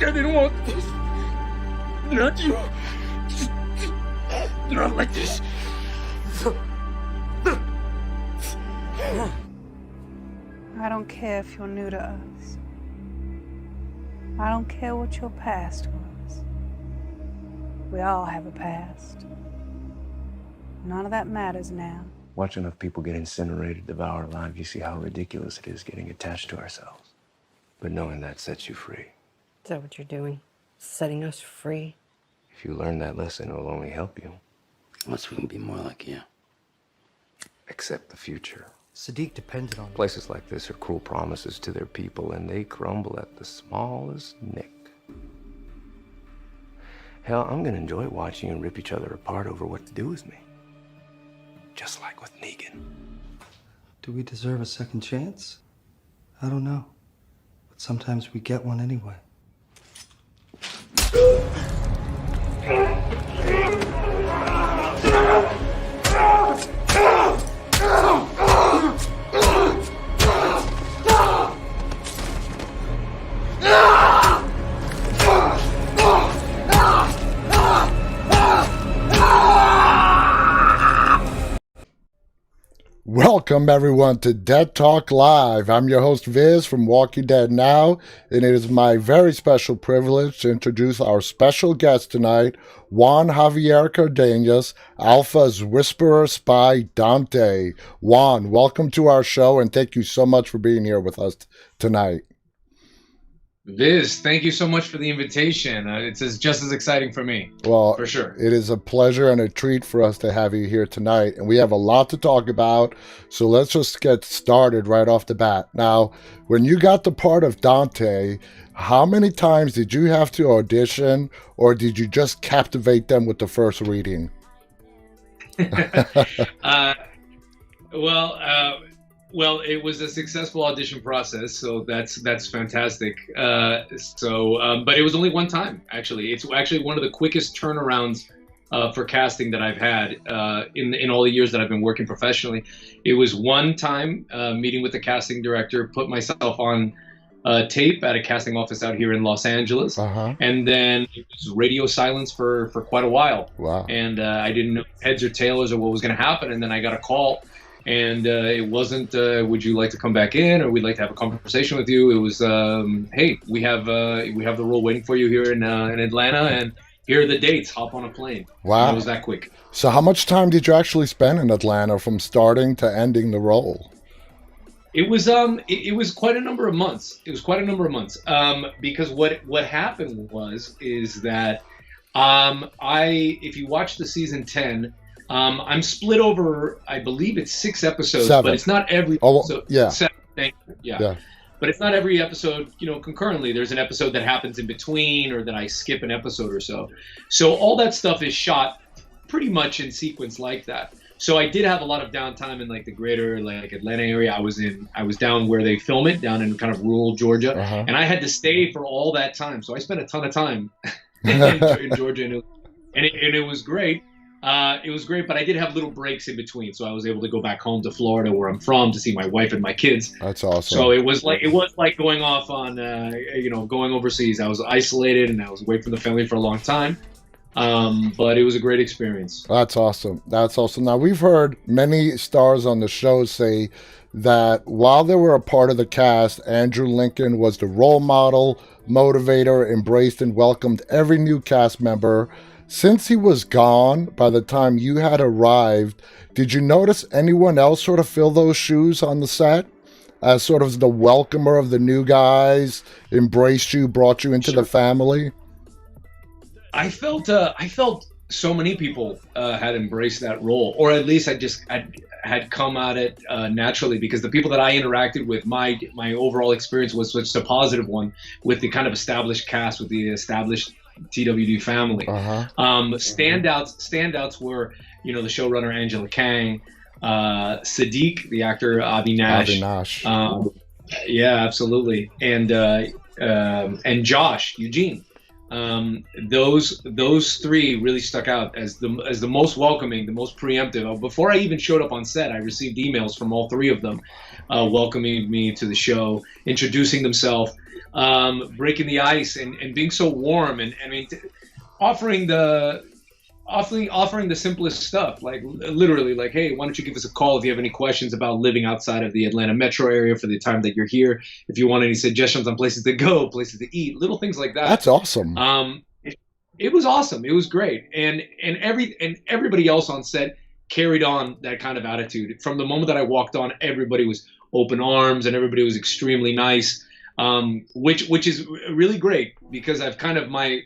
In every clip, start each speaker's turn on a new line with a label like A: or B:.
A: I didn't want this. Not you. Not like this.
B: I don't care if you're new to us. I don't care what your past was. We all have a past. None of that matters now.
C: Watch enough people get incinerated, devoured alive, you see how ridiculous it is getting attached to ourselves. But knowing that sets you free.
D: Is that what you're doing? Setting us free?
C: If you learn that lesson, it'll only help you.
A: Once we can be more like you.
C: Accept the future.
E: Sadiq depended on you.
C: Places like this are cruel promises to their people, and they crumble at the smallest nick. Hell, I'm gonna enjoy watching you rip each other apart over what to do with me. Just like with Negan.
E: Do we deserve a second chance? I don't know. But sometimes we get one anyway.
F: Welcome everyone to Dead Talk Live. I'm your host Viz from Walking Dead Now, and it is my very special privilege to introduce our special guest tonight, Juan Javier Cardenas, Alpha's Whisperer Spy Dante. Juan, welcome to our show, and thank you so much for being here with us tonight.
G: Viz, thank you so much for the invitation. It's just as exciting for me.
F: Well,
G: for sure.
F: It is a pleasure and a treat for us to have you here tonight. And we have a lot to talk about. So let's just get started right off the bat. Now, when you got the part of Dante, how many times did you have to audition, or did you just captivate them with the first reading?
G: Well, it was a successful audition process, so that's fantastic. But it was only one time, actually. It's actually one of the quickest turnarounds for casting that I've had in all the years that I've been working professionally. It was one time meeting with the casting director, put myself on tape at a casting office out here in Los Angeles, and then it was radio silence for quite a while.
F: Wow! And
G: I didn't know heads or tails or what was going to happen, and then I got a call. And it wasn't, would you like to come back in, or we'd like to have a conversation with you? It was, hey, we have the role waiting for you here in Atlanta, and here are the dates. Hop on a plane.
F: Wow.
G: And it was that quick.
F: So how much time did you actually spend in Atlanta from starting to ending the role?
G: It was quite a number of months. Because what happened is that if you watch the season 10. I'm split over, I believe it's 6 episodes,
F: 7.
G: But it's not every episode.
F: Yeah.
G: 7, thank you. Yeah. But it's not every episode, concurrently. There's an episode that happens in between, or that I skip an episode or so. So all that stuff is shot pretty much in sequence like that. So I did have a lot of downtime in like the greater Atlanta area. I was down where they film it, down in kind of rural Georgia, and I had to stay for all that time. So I spent a ton of time in Georgia, and it was great. It was great, but I did have little breaks in between, so I was able to go back home to Florida, where I'm from, to see my wife and my kids.
F: That's awesome.
G: So it was like going off on, going overseas. I was isolated, and I was away from the family for a long time. But it was a great experience.
F: That's awesome. Now, we've heard many stars on the show say that while they were a part of the cast, Andrew Lincoln was the role model, motivator, embraced and welcomed every new cast member. Since he was gone by the time you had arrived, did you notice anyone else sort of fill those shoes on the set as sort of the welcomer of the new guys, embraced you, brought you into the family?
G: I felt so many people had embraced that role, or at least I had come at it naturally, because the people that I interacted with, my overall experience was such a positive one with the kind of established cast, with the established TWD family. Standouts were, the showrunner Angela Kang, Sadiq, the actor Avinash. Yeah, absolutely, and Josh Eugene, Those three really stuck out as the most welcoming, the most preemptive. Before I even showed up on set, I received emails from all three of them, welcoming me to the show, introducing themselves, breaking the ice, and being so warm, and I mean, offering the simplest stuff, like literally, like, hey, why don't you give us a call if you have any questions about living outside of the Atlanta metro area for the time that you're here, if you want any suggestions on places to go, places to eat, little things like that.
F: That's awesome.
G: It was awesome. It was great. And everybody else on set carried on that kind of attitude. From the moment that I walked on, everybody was open arms and everybody was extremely nice. Which is really great, because I've kind of my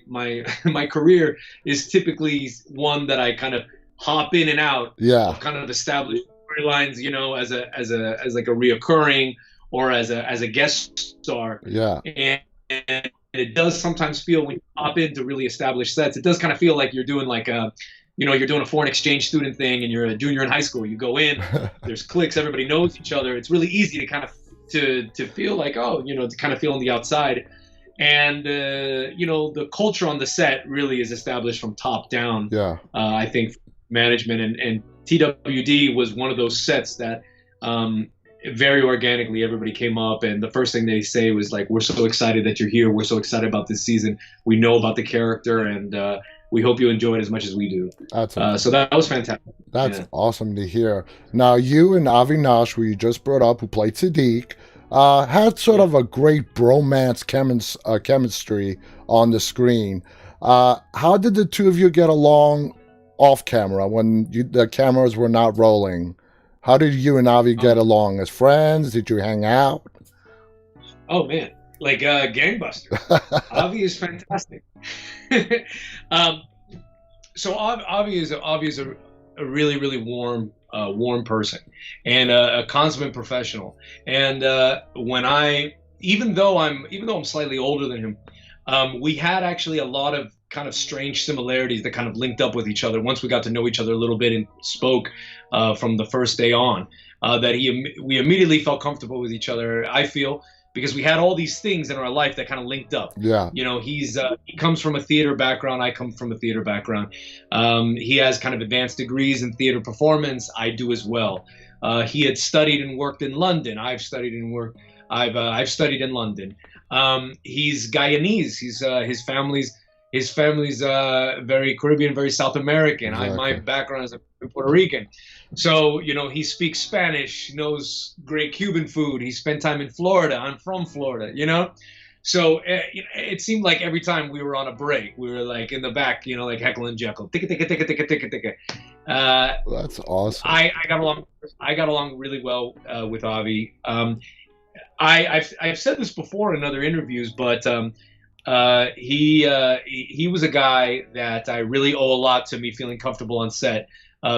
G: career is typically one that I kind of hop in and out of kind of established storylines, you know, as like a reoccurring or as a guest star.
F: Yeah.
G: And it does sometimes feel, when you hop into really established sets, it does kind of feel like you're doing like you're doing a foreign exchange student thing and you're a junior in high school. You go in, there's cliques, everybody knows each other. It's really easy to kind of to feel like, to kind of feel on the outside. And the culture on the set really is established from top down. I think management and TWD was one of those sets that very organically everybody came up, and the first thing they say was like, we're so excited that you're here, we're so excited about this season, we know about the character, and we hope you enjoy it as much as we do. So that was fantastic.
F: That's awesome to hear. Now, you and Avinash, who you just brought up, who played Siddiq, had sort of a great bromance chemistry on the screen. How did the two of you get along off camera when the cameras were not rolling? How did you and Avi get along? As friends? Did you hang out?
G: Oh, man. Like gangbusters. Avi is fantastic. So Avi is a really, really warm person and a consummate professional. And even though I'm slightly older than him, we had actually a lot of kind of strange similarities that kind of linked up with each other once we got to know each other a little bit and spoke from the first day on. We immediately felt comfortable with each other, I feel, because we had all these things in our life that kind of linked up.
F: Yeah.
G: You know, he comes from a theater background. I come from a theater background. He has kind of advanced degrees in theater performance. I do as well. He had studied and worked in London. I've studied and worked. I've studied in London. He's Guyanese. His family's very Caribbean, very South American.
F: Exactly.
G: My background is Puerto Rican. So, he speaks Spanish, knows great Cuban food. He spent time in Florida. I'm from Florida, So it seemed like every time we were on a break, we were like in the back, like Heckle and Jekyll. Ticka, ticka, ticka, ticka, ticka, ticka.
F: That's awesome.
G: I got along really well with Avi. I've said this before in other interviews, but he was a guy that I really owe a lot to me feeling comfortable on set,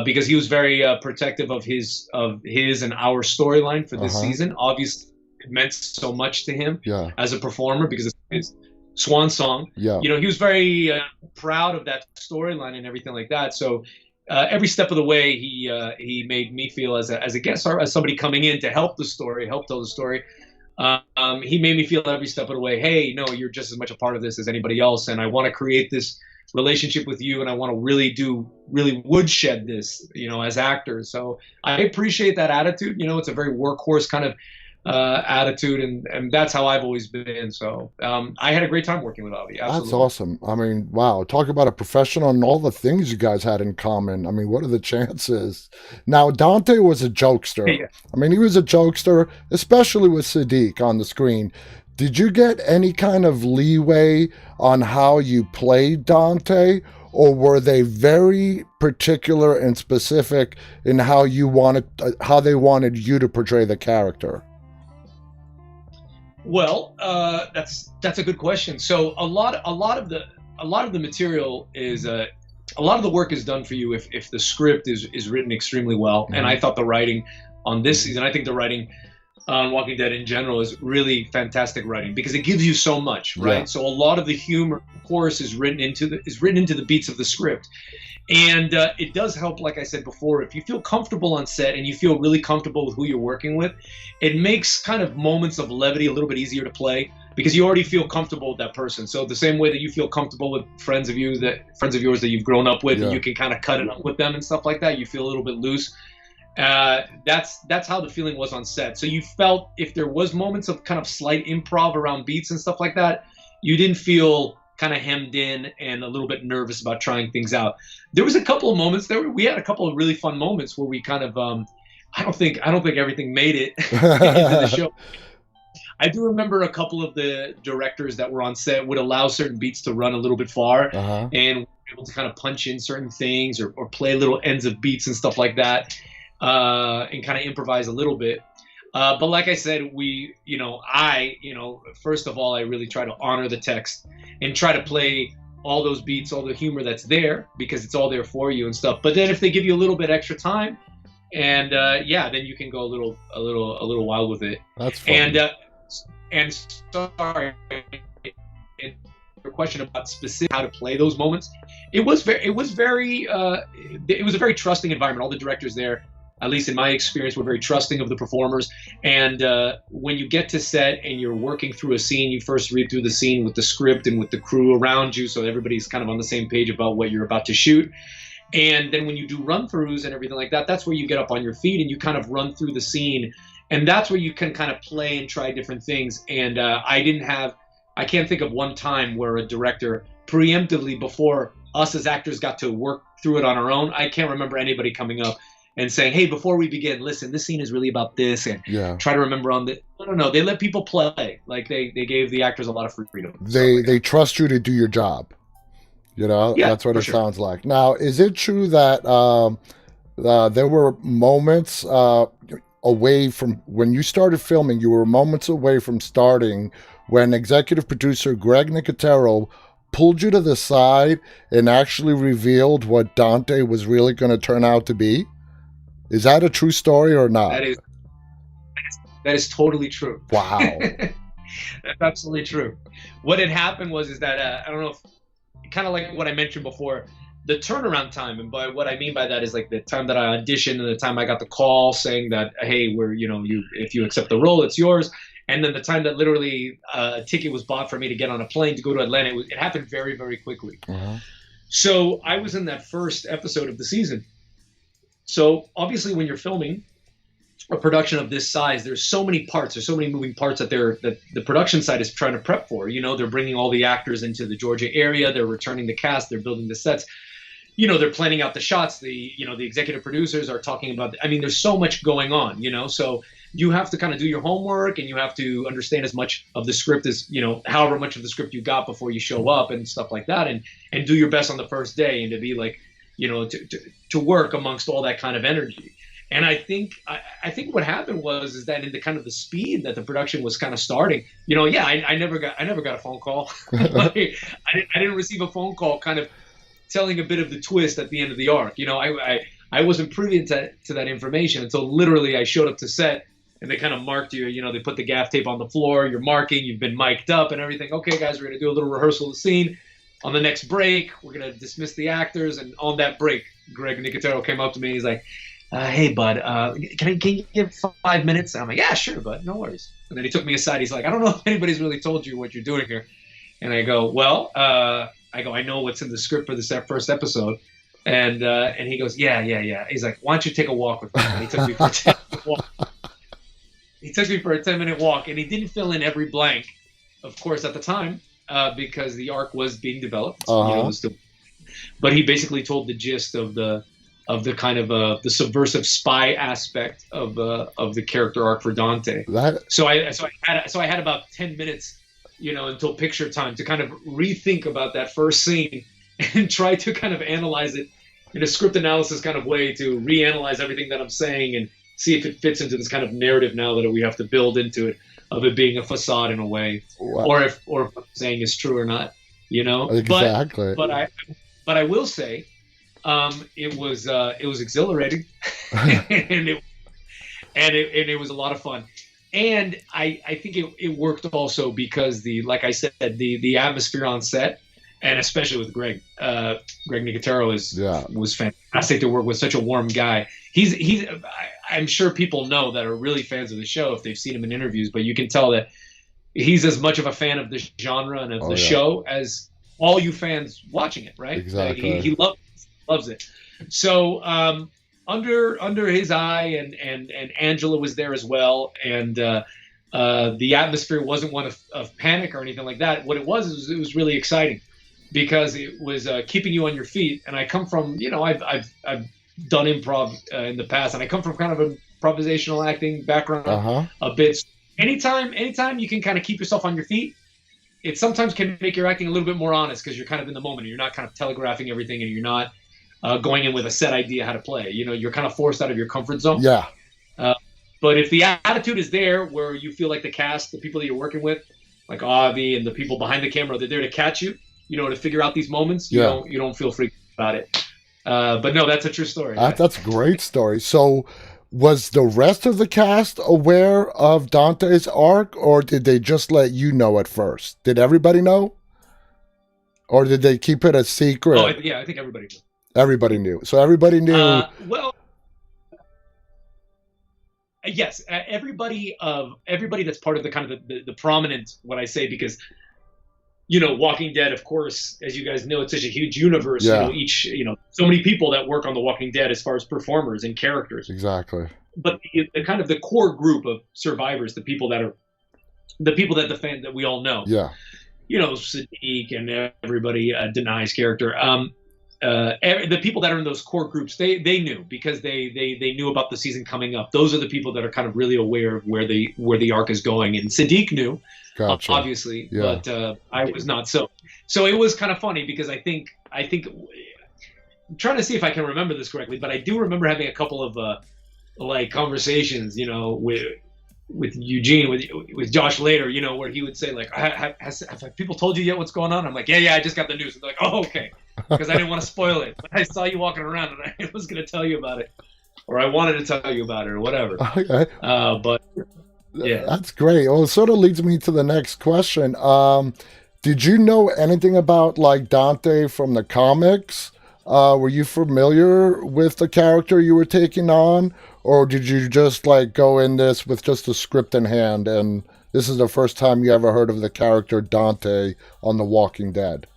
G: because he was very protective of his and our storyline for this season. Obviously, it meant so much to him as a performer because it's his swan song.
F: Yeah.
G: He was very proud of that storyline and everything like that. So every step of the way, he made me feel as a guest star, as somebody coming in to help tell the story. He made me feel every step of the way, hey, no, you're just as much a part of this as anybody else, and I want to create this relationship with you, and I want to really woodshed this, as actors. So I appreciate that attitude. It's a very workhorse kind of attitude, and that's how I've always been. So I had a great time working with Avi. Absolutely.
F: That's awesome. I mean, wow, talk about a professional and all the things you guys had in common. I mean, what are the chances? Now, Dante was a jokester.
G: Yeah.
F: I mean, he was a jokester, especially with Siddiq on the screen. Did you get any kind of leeway on how you played Dante, or were they very particular and specific in how they wanted you to portray the character?
G: Well, that's a good question. So a lot of the material is a lot of the work is done for you if the script is written extremely well. And I thought the writing on this season, I think the writing on Walking Dead in general is really fantastic writing, because it gives you so much, right?
F: Yeah.
G: So a lot of the humor, of course, is written into the beats of the script. And it does help, like I said before, if you feel comfortable on set and you feel really comfortable with who you're working with, it makes kind of moments of levity a little bit easier to play. because you already feel comfortable with that person. So the same way that you feel comfortable with friends of yours that you've grown up with, and you can kind of cut it up with them and stuff like that, you feel a little bit loose. That's how the feeling was on set. So you felt if there was moments of kind of slight improv around beats and stuff like that, you didn't feel kind of hemmed in and a little bit nervous about trying things out. There was a couple of moments we had a couple of really fun moments where we kind of I don't think everything made it into the show. I do remember a couple of the directors that were on set would allow certain beats to run a little bit far, and we were able to kind of punch in certain things or play little ends of beats and stuff like that, and kind of improvise a little bit. But like I said, first of all, I really try to honor the text and try to play all those beats, all the humor that's there, because it's all there for you and stuff. But then if they give you a little bit extra time, and then you can go a little wild with it.
F: That's fun.
G: And sorry, your question about specific how to play those moments, it was a very trusting environment. All the directors there, at least in my experience, were very trusting of the performers. And when you get to set and you're working through a scene, you first read through the scene with the script and with the crew around you, so everybody's kind of on the same page about what you're about to shoot. And then when you do run-throughs and everything like that, that's where you get up on your feet and you kind of run through the scene. And that's where you can kind of play and try different things. And I can't think of one time where a director preemptively, before us as actors got to work through it on our own, I can't remember anybody coming up and saying, hey, before we begin, listen, this scene is really about this, and try to remember on the. No. They let people play. Like they gave the actors a lot of freedom.
F: They trust you to do your job. That's what it sounds like. Now, is it true that there were moments away from when you started filming? You were moments away from starting when executive producer Greg Nicotero pulled you to the side and actually revealed what Dante was really going to turn out to be? Is that a true story or not?
G: That is totally true.
F: Wow.
G: That's absolutely true. What had happened was that I don't know if, kind of like what I mentioned before, the turnaround time, and by what I mean by that is like the time that I auditioned and the time I got the call saying that, hey, if you accept the role, it's yours. And then the time that literally a ticket was bought for me to get on a plane to go to Atlanta, it happened very, very quickly. So I was in that first episode of the season. So obviously when you're filming a production of this size, there's so many parts, there's so many moving parts that the production side is trying to prep for. They're bringing all the actors into the Georgia area, they're returning the cast, they're building the sets, they're planning out the shots, the executive producers are talking about, there's so much going on, so you have to kind of do your homework and you have to understand as much of the script as, however much of the script you got before you show up and stuff like that, and do your best on the first day and to be like, to work amongst all that kind of energy. And I think what happened was that in the kind of the speed that the production was kind of starting, I never got a phone call. I didn't receive a phone call kind of telling a bit of the twist at the end of the arc. I wasn't privy to that information until literally I showed up to set and they kind of marked you. They put the gaff tape on the floor, you're marking, you've been mic'd up and everything. Okay, guys, we're gonna do a little rehearsal of the scene. On the next break, we're gonna dismiss the actors, and on that break, Greg Nicotero came up to me and he's like, hey, bud, can you give 5 minutes? And I'm like, yeah, sure, bud, no worries. And then he took me aside. He's like, I don't know if anybody's really told you what you're doing here. And I go, well, I know what's in the script for this first episode. And he goes, yeah. He's like, why don't you take a walk with me? And he took me for a 10-minute walk. He took me for a 10-minute walk, and he didn't fill in every blank, of course, at the time, because the arc was being developed. But he basically told the gist of the kind of the subversive spy aspect of the character arc for Dante. So I had about 10 minutes, until picture time to kind of rethink about that first scene and try to kind of analyze it in a script analysis kind of way, to reanalyze everything that I'm saying and see if it fits into this kind of narrative now that we have to build into it, of it being a facade in a way, or if what I'm saying is true or not,
F: Exactly.
G: But I will say, it was exhilarating, and it was a lot of fun, and I think it worked also because like I said, the atmosphere on set, and especially with Greg Nicotero was fantastic to work with. Such a warm guy. I'm sure people know that are really fans of the show if they've seen him in interviews, but you can tell that he's as much of a fan of the genre and of the show as all you fans watching it, right?
F: Exactly.
G: He loves it. So under his eye, and Angela was there as well, and the atmosphere wasn't one of panic or anything like that. What it was it was really exciting because it was keeping you on your feet. And I come from, I've done improv in the past, and I come from kind of an improvisational acting background a bit. Anytime you can kind of keep yourself on your feet, it sometimes can make your acting a little bit more honest because you're kind of in the moment. And you're not kind of telegraphing everything, and you're not going in with a set idea how to play. You're kind of forced out of your comfort zone.
F: Yeah.
G: But if the attitude is there where you feel like the cast, the people that you're working with, like Avi and the people behind the camera, they're there to catch you, to figure out these moments, you don't feel freaked about it. But no, that's a true story.
F: That's a great story. So was the rest of the cast aware of Dantes Ark, or did they just let you know at first? Did everybody know? Or did they keep it a secret?
G: Oh, yeah, I think everybody knew.
F: Everybody knew. So everybody knew.
G: Yes, everybody that's part of the kind of the prominent, what I say, because Walking Dead, of course, as you guys know, it's such a huge universe.
F: Yeah.
G: So many people that work on The Walking Dead as far as performers and characters.
F: Exactly.
G: But the kind of the core group of survivors, the people that the fan that we all know.
F: Yeah.
G: Sadiq and everybody, Denai's character. The people that are in those core groups, they knew because they knew about the season coming up. Those are the people that are kind of really aware of where the arc is going. And Sadiq knew, obviously, but I was not so. So it was kind of funny because I think I'm trying to see if I can remember this correctly, but I do remember having a couple of conversations, with Eugene, with Josh later, where he would say like, have people told you yet what's going on? I'm like, yeah, I just got the news. And they're like, oh, okay. Because I didn't want to spoil it. But I saw you walking around and I was going to tell you about it. Or I wanted to tell you about it or whatever.
F: Okay.
G: But yeah.
F: That's great. Well, it sort of leads me to the next question. Did you know anything about like Dante from the comics? Were you familiar with the character you were taking on? Or did you just like go in this with just a script in hand and this is the first time you ever heard of the character Dante on The Walking Dead?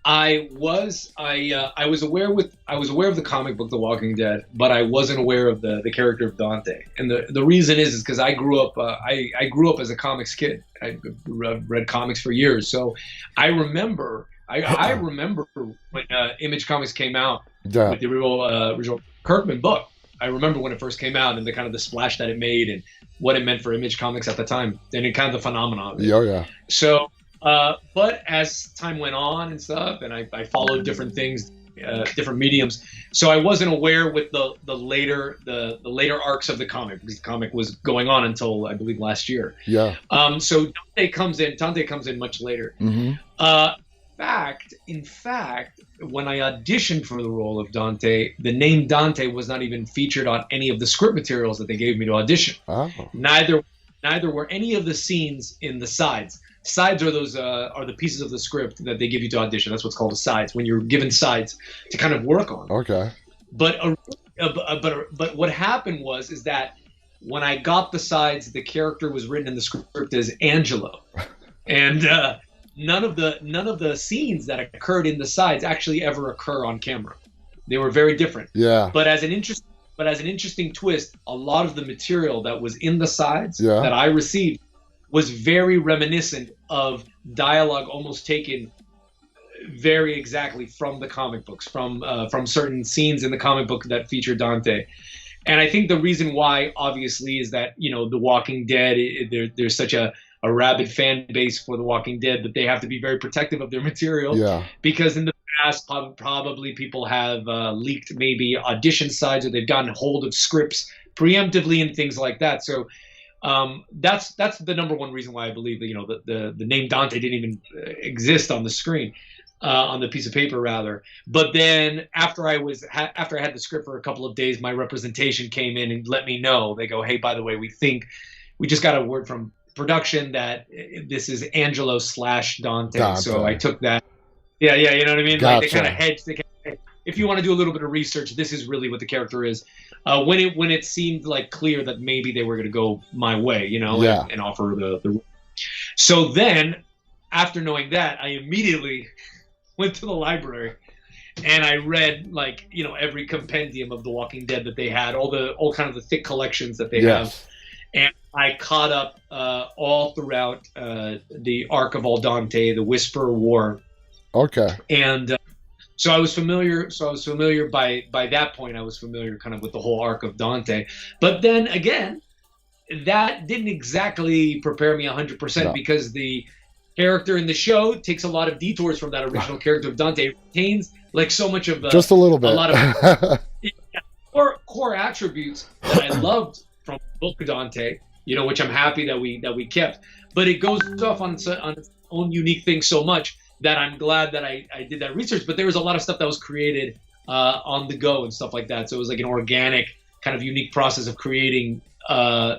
G: I was aware of the comic book The Walking Dead, but I wasn't aware of the character of Dante. And the reason is because I grew up I grew up as a comics kid. I read comics for years, so I remember when Image Comics came out with the original Kirkman book. I remember when it first came out and the kind of the splash that it made and what it meant for Image Comics at the time and it kind of the phenomenon of it.
F: Yeah.
G: So, but as time went on and stuff, and I followed different things, different mediums, so I wasn't aware with the later arcs of the comic because the comic was going on until I believe last year.
F: Yeah.
G: So Dante comes in much later.
F: Mm-hmm.
G: In fact, when I auditioned for the role of Dante, the name Dante was not even featured on any of the script materials that they gave me to audition.
F: Oh.
G: Neither were any of the scenes in the sides. Sides are those are the pieces of the script that they give you to audition. That's what's called a sides, when you're given sides to kind of work on.
F: Okay.
G: But what happened is that when I got the sides, the character was written in the script as Angelo, and none of the scenes that occurred in the sides actually ever occur on camera. They were very different.
F: Yeah.
G: But as an interesting twist, a lot of the material that was in the sides that I received was very reminiscent of dialogue almost taken very exactly from the comic books, from certain scenes in the comic book that feature Dante. And I think the reason why, obviously, is that, The Walking Dead, there's such a rabid fan base for The Walking Dead that they have to be very protective of their material.
F: Yeah. Because
G: in the past, probably people have leaked maybe audition sides, or they've gotten hold of scripts preemptively and things like that. So that's the number one reason why I believe that the name Dante didn't even exist on the screen, on the piece of paper rather. But then after I had the script for a couple of days, my representation came in and let me know. They go, hey, by the way, we just got a word from production that this is Angelo / Dante. So I took that. Yeah, you know what I mean?
F: Gotcha.
G: Like they kind of hedged. if you want to do a little bit of research, this is really what the character is. When it seemed like clear that maybe they were going to go my way, you know, and offer the. So then, after knowing that, I immediately went to the library and I read, like, you know, every compendium of The Walking Dead that they had, all kind of the thick collections that they have. And I caught up all throughout the arc of Al Dante, the Whisperer War.
F: Okay.
G: And so I was familiar. By that point, I was familiar kind of with the whole arc of Dante. But then again, that didn't exactly prepare me 100% because the character in the show takes a lot of detours from that original character of Dante. It retains like so much of
F: just a little bit,
G: a lot of core attributes that I loved from book Dante, you know, which I'm happy that we kept. But it goes off on its own unique thing so much that I'm glad that I did that research. But there was a lot of stuff that was created on the go and stuff like that. So it was like an organic kind of unique process of creating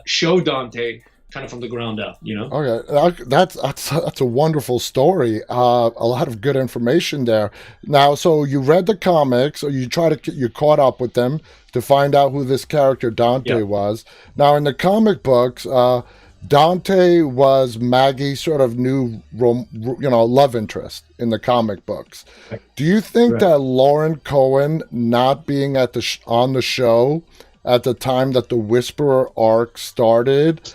G: show Dante kind of from the ground up, you know?
F: Okay, that's a wonderful story. A lot of good information there. Now, so you read the comics, or you caught up with them to find out who this character Dante was. Now, in the comic books, Dante was Maggie's sort of new, love interest in the comic books. Do you think that Lauren Cohan not being on the show at the time that the Whisperer arc started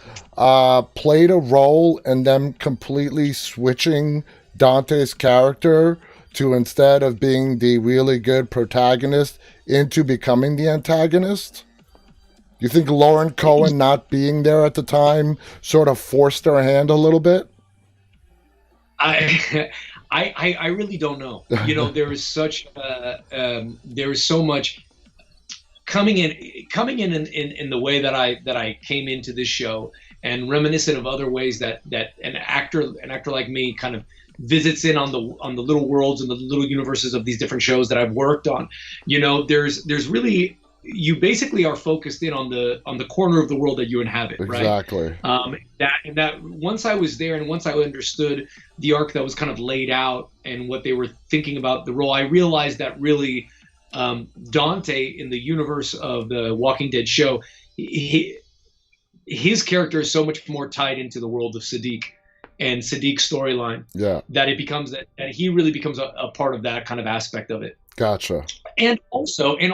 F: played a role in them completely switching Dante's character to, instead of being the really good protagonist, into becoming the antagonist? You think Lauren Cohan not being there at the time sort of forced her hand a little bit?
G: I really don't know. You know, there is so much coming in the way that I came into this show, and reminiscent of other ways that an actor like me kind of visits in on the little worlds and the little universes of these different shows that I've worked on. You know, there's really, you basically are focused in on the corner of the world that you inhabit, right?
F: Exactly.
G: That once I was there and once I understood the arc that was kind of laid out and what they were thinking about the role, I realized that really Dante in the universe of the Walking Dead show, his character is so much more tied into the world of Sadiq and Sadiq's storyline. That it becomes that he really becomes a part of that kind of aspect of it.
F: Gotcha.
G: And also, you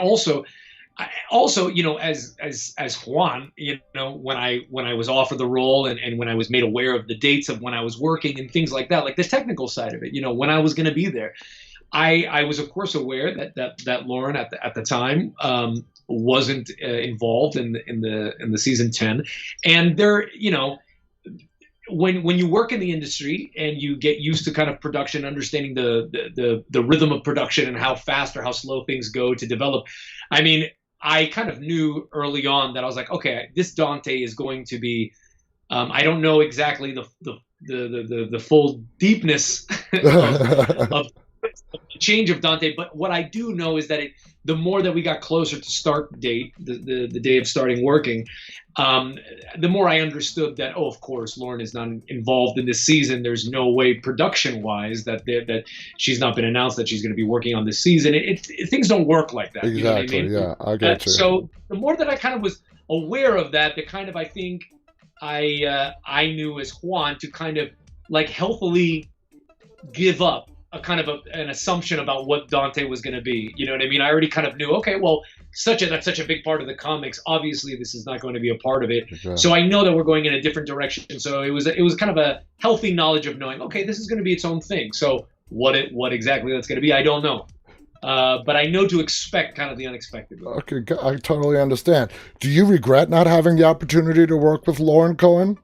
G: know, as Juan, you know, when I was offered the role and when I was made aware of the dates of when I was working and things like that, like the technical side of it, you know, when I was going to be there, I was of course aware that Lauren at the time wasn't involved in the season 10, and there, you know, when you work in the industry and you get used to kind of production, understanding the rhythm of production and how fast or how slow things go to develop, I mean, I kind of knew early on that I was like, okay, this Dante is going to be, I don't know exactly the full deepness of the change of Dante, but what I do know is that the more that we got closer to start date, the day of starting working, the more I understood that, oh, of course, Lauren is not involved in this season. There's no way production-wise that she's not been announced that she's going to be working on this season. Things don't work like that.
F: Exactly.
G: You know what I mean?
F: Yeah, I get you.
G: So the more that I kind of was aware of that, the kind of, I think I knew as Juan to kind of like healthily give up a kind of an assumption about what Dante was going to be. You know what I mean? I already kind of knew, okay, well, that's such a big part of the comics. Obviously, this is not going to be a part of it. Okay. So I know that we're going in a different direction. So it was kind of a healthy knowledge of knowing, okay, this is going to be its own thing. So what exactly that's going to be, I don't know. But I know to expect kind of the unexpected.
F: Okay, I totally understand. Do you regret not having the opportunity to work with Lauren Cohan?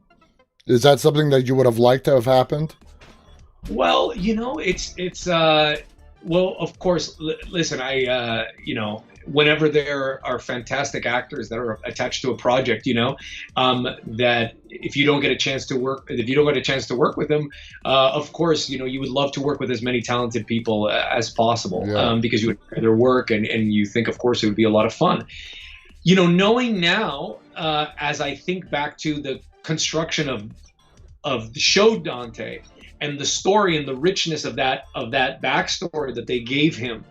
F: Is that something that you would have liked to have happened?
G: Well, you know, it's well, of course, listen, you know, whenever there are fantastic actors that are attached to a project, you know, that if you don't get a chance to work with them, of course, you know, you would love to work with as many talented people as possible, because you would admire their work and you think, of course, it would be a lot of fun. You know, knowing now, as I think back to the construction of the show Dante, and the story and the richness of that backstory that they gave him,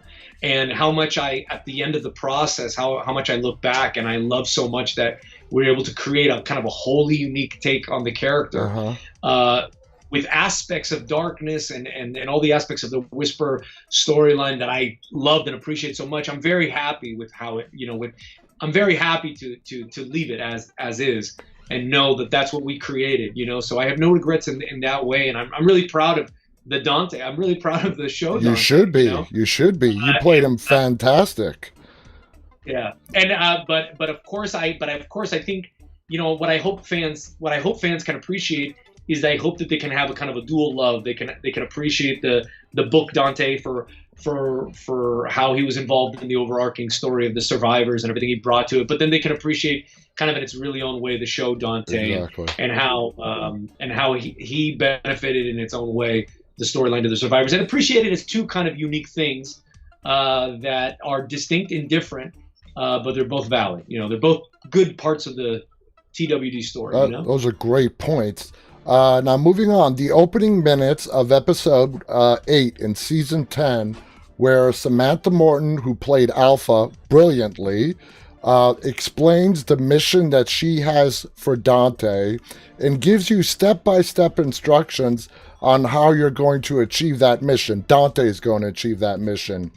G: and how much at the end of the process, how much I look back and I love so much that we're able to create a kind of a wholly unique take on the character, with aspects of darkness and all the aspects of the Whisper storyline that I loved and appreciate so much. I'm very happy with how it, I'm very happy to leave it as is and know that that's what we created, so I have no regrets in that way. And I'm really proud of the Dante. I'm really proud of the show. Dante,
F: you should be. You should be. You played him fantastic.
G: Yeah, and but of course I think what I hope fans can appreciate is I hope that they can have a kind of a dual love. They can appreciate the book Dante for how he was involved in the overarching story of the survivors and everything he brought to it, but then they can appreciate kind of in its really own way the show Dante,
F: exactly.
G: and how he benefited in its own way the storyline to the survivors, and appreciate it as two kind of unique things that are distinct and different, but they're both valid. They're both good parts of the TWD story.
F: Those are great points. Now moving on, the opening minutes of episode 8 in season 10, where Samantha Morton, who played Alpha brilliantly, explains the mission that she has for Dante and gives you step-by-step instructions on how you're going to achieve that mission. Dante is going to achieve that mission.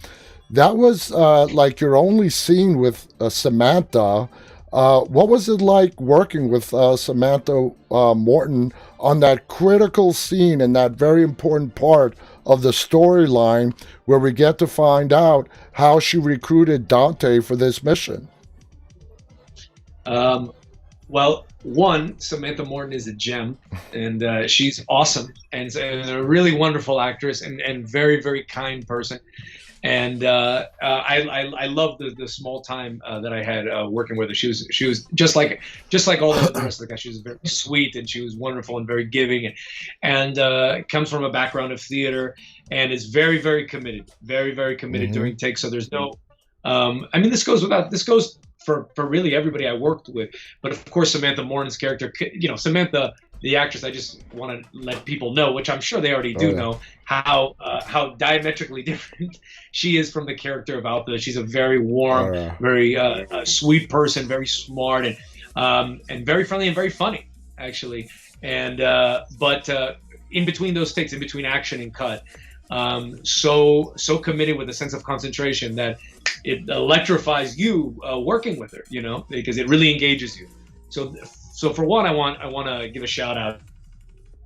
F: That was like your only scene with Samantha. What was it like working with Samantha Morton on that critical scene and that very important part of the storyline where we get to find out how she recruited Dante for this mission?
G: Well, one, Samantha Morton is a gem, and she's awesome and a really wonderful actress and very, very kind person. And I love the small time that I had working with her. She was just like all the rest of the guys. She was very sweet and she was wonderful and very giving, and comes from a background of theater and is very, very committed, very, very committed during takes. So there's no, this goes for really everybody I worked with, but of course Samantha Morton's character, Samantha, the actress, I just want to let people know, which I'm sure they already do know, how diametrically different she is from the character of Alpha. She's a very warm, very sweet person, very smart, and very friendly and very funny, actually. And but in between those takes, in between action and cut, so committed with a sense of concentration that it electrifies you working with her, because it really engages you. So for one, I want to give a shout out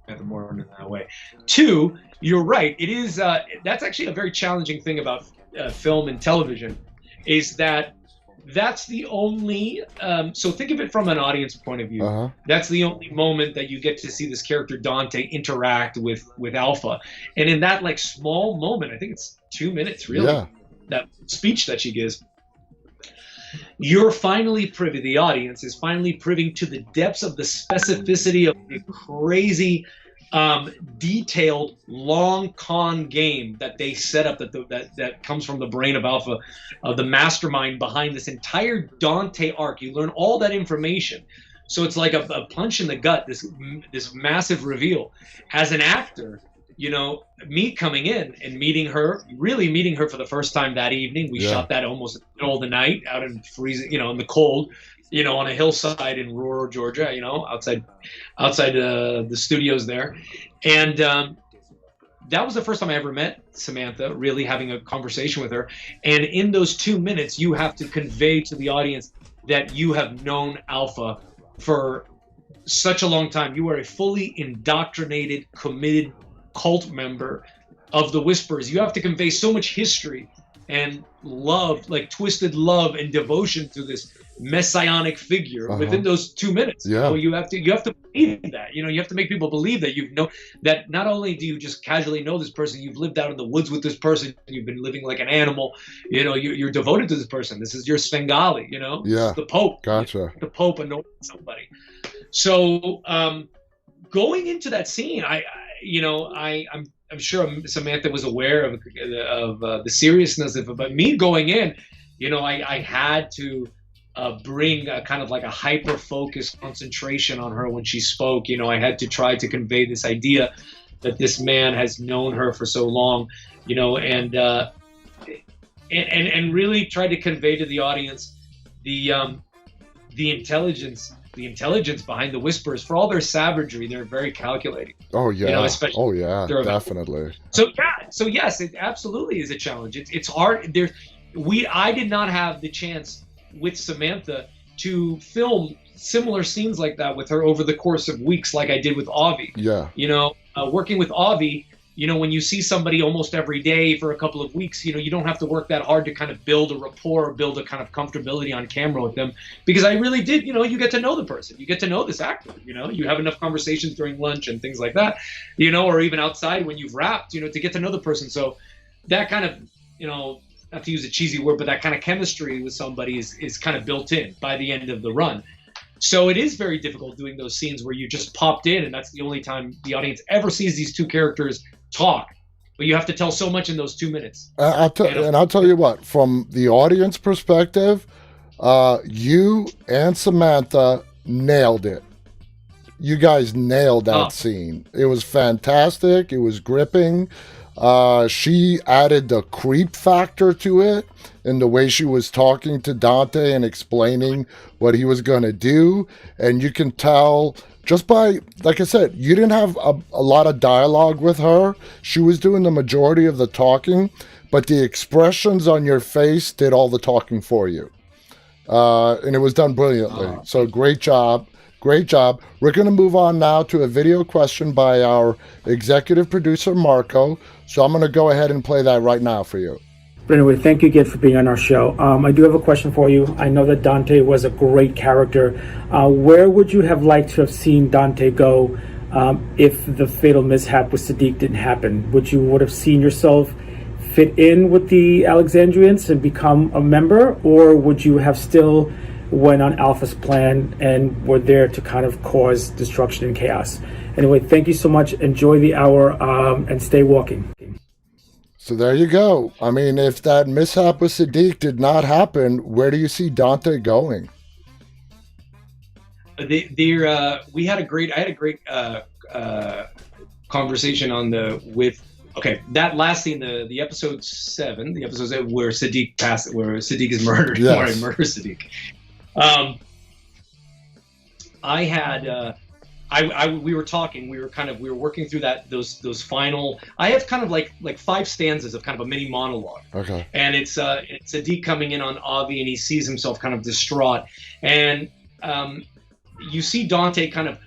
G: at the Morton in that way. Two, you're right. It is that's actually a very challenging thing about film and television, is that that's the only. So think of it from an audience point of view. That's the only moment that you get to see this character Dante interact with Alpha, and in that like small moment, I think it's 2 minutes really. That speech that she gives. You're finally privy, the audience is finally privy to the depths of the specificity of the crazy, detailed, long con game that they set up that comes from the brain of Alpha, the mastermind behind this entire Dante arc. You learn all that information. So it's like a punch in the gut, this massive reveal. As an actor, me coming in and meeting her for the first time that evening. We shot that almost in the middle of the night, out in freezing, in the cold, on a hillside in rural Georgia, outside the studios there. And that was the first time I ever met Samantha, really having a conversation with her. And in those 2 minutes, you have to convey to the audience that you have known Alpha for such a long time. You are a fully indoctrinated, committed cult member of the Whispers. You have to convey so much history and love, like twisted love and devotion to this messianic figure within those 2 minutes. You have to believe that. You have to make people believe that that not only do you just casually know this person, you've lived out in the woods with this person, you've been living like an animal. You're devoted to this person. This is your Svengali. This is the Pope.
F: Gotcha.
G: The Pope anointed somebody. So going into that scene, I'm sure Samantha was aware of the seriousness of it, but me going in, I had to bring a kind of like a hyper-focused concentration on her when she spoke. I had to try to convey this idea that this man has known her for so long, and and really tried to convey to the audience the intelligence behind the whispers. For all their savagery, they're very calculating.
F: Oh yeah.
G: You know, especially
F: oh yeah. Definitely.
G: So yes, it absolutely is a challenge. It's hard. I did not have the chance with Samantha to film similar scenes like that with her over the course of weeks, like I did with Avi.
F: Yeah.
G: You know, working with Avi, you know, when you see somebody almost every day for a couple of weeks, you know, you don't have to work that hard to kind of build a rapport, build a kind of comfortability on camera with them. Because I really did, you know, you get to know the person, you get to know this actor, you know, you have enough conversations during lunch and things like that, you know, or even outside when you've wrapped, you know, to get to know the person. So that kind of, you know, not to use a cheesy word, but that kind of chemistry with somebody is kind of built in by the end of the run. So it is very difficult doing those scenes where you just popped in and that's the only time the audience ever sees these two characters talk. But you have to tell so much in those 2 minutes.
F: I'll tell you what, from the audience perspective, you and Samantha nailed it. You guys nailed that scene. It was fantastic. It was gripping. She added the creep factor to it in the way she was talking to Dante and explaining what he was going to do. And you can tell just by, like I said, you didn't have a lot of dialogue with her. She was doing the majority of the talking, but the expressions on your face did all the talking for you. And it was done brilliantly. So great job. Great job. We're going to move on now to a video question by our executive producer, Marko. So I'm going to go ahead and play that right now for you.
H: But anyway, thank you again for being on our show. I do have a question for you. I know that Dante was a great character. Where would you have liked to have seen Dante go if the fatal mishap with Siddiq didn't happen? Would have seen yourself fit in with the Alexandrians and become a member? Or would you have still went on Alpha's plan and were there to kind of cause destruction and chaos? Anyway, thank you so much. Enjoy the hour and stay walking.
F: So there you go. I mean, if that mishap with Siddiq did not happen, where do you see Dante going?
G: I had a great conversation that last scene, the episode 7, where Siddiq is murdered,
F: yes.
G: Where I murder Siddiq. We were talking. We were working through those final. I have kind of like 5 stanzas of kind of a mini monologue.
F: Okay.
G: And it's Siddiq coming in on Avi, and he sees himself kind of distraught, and you see Dante kind of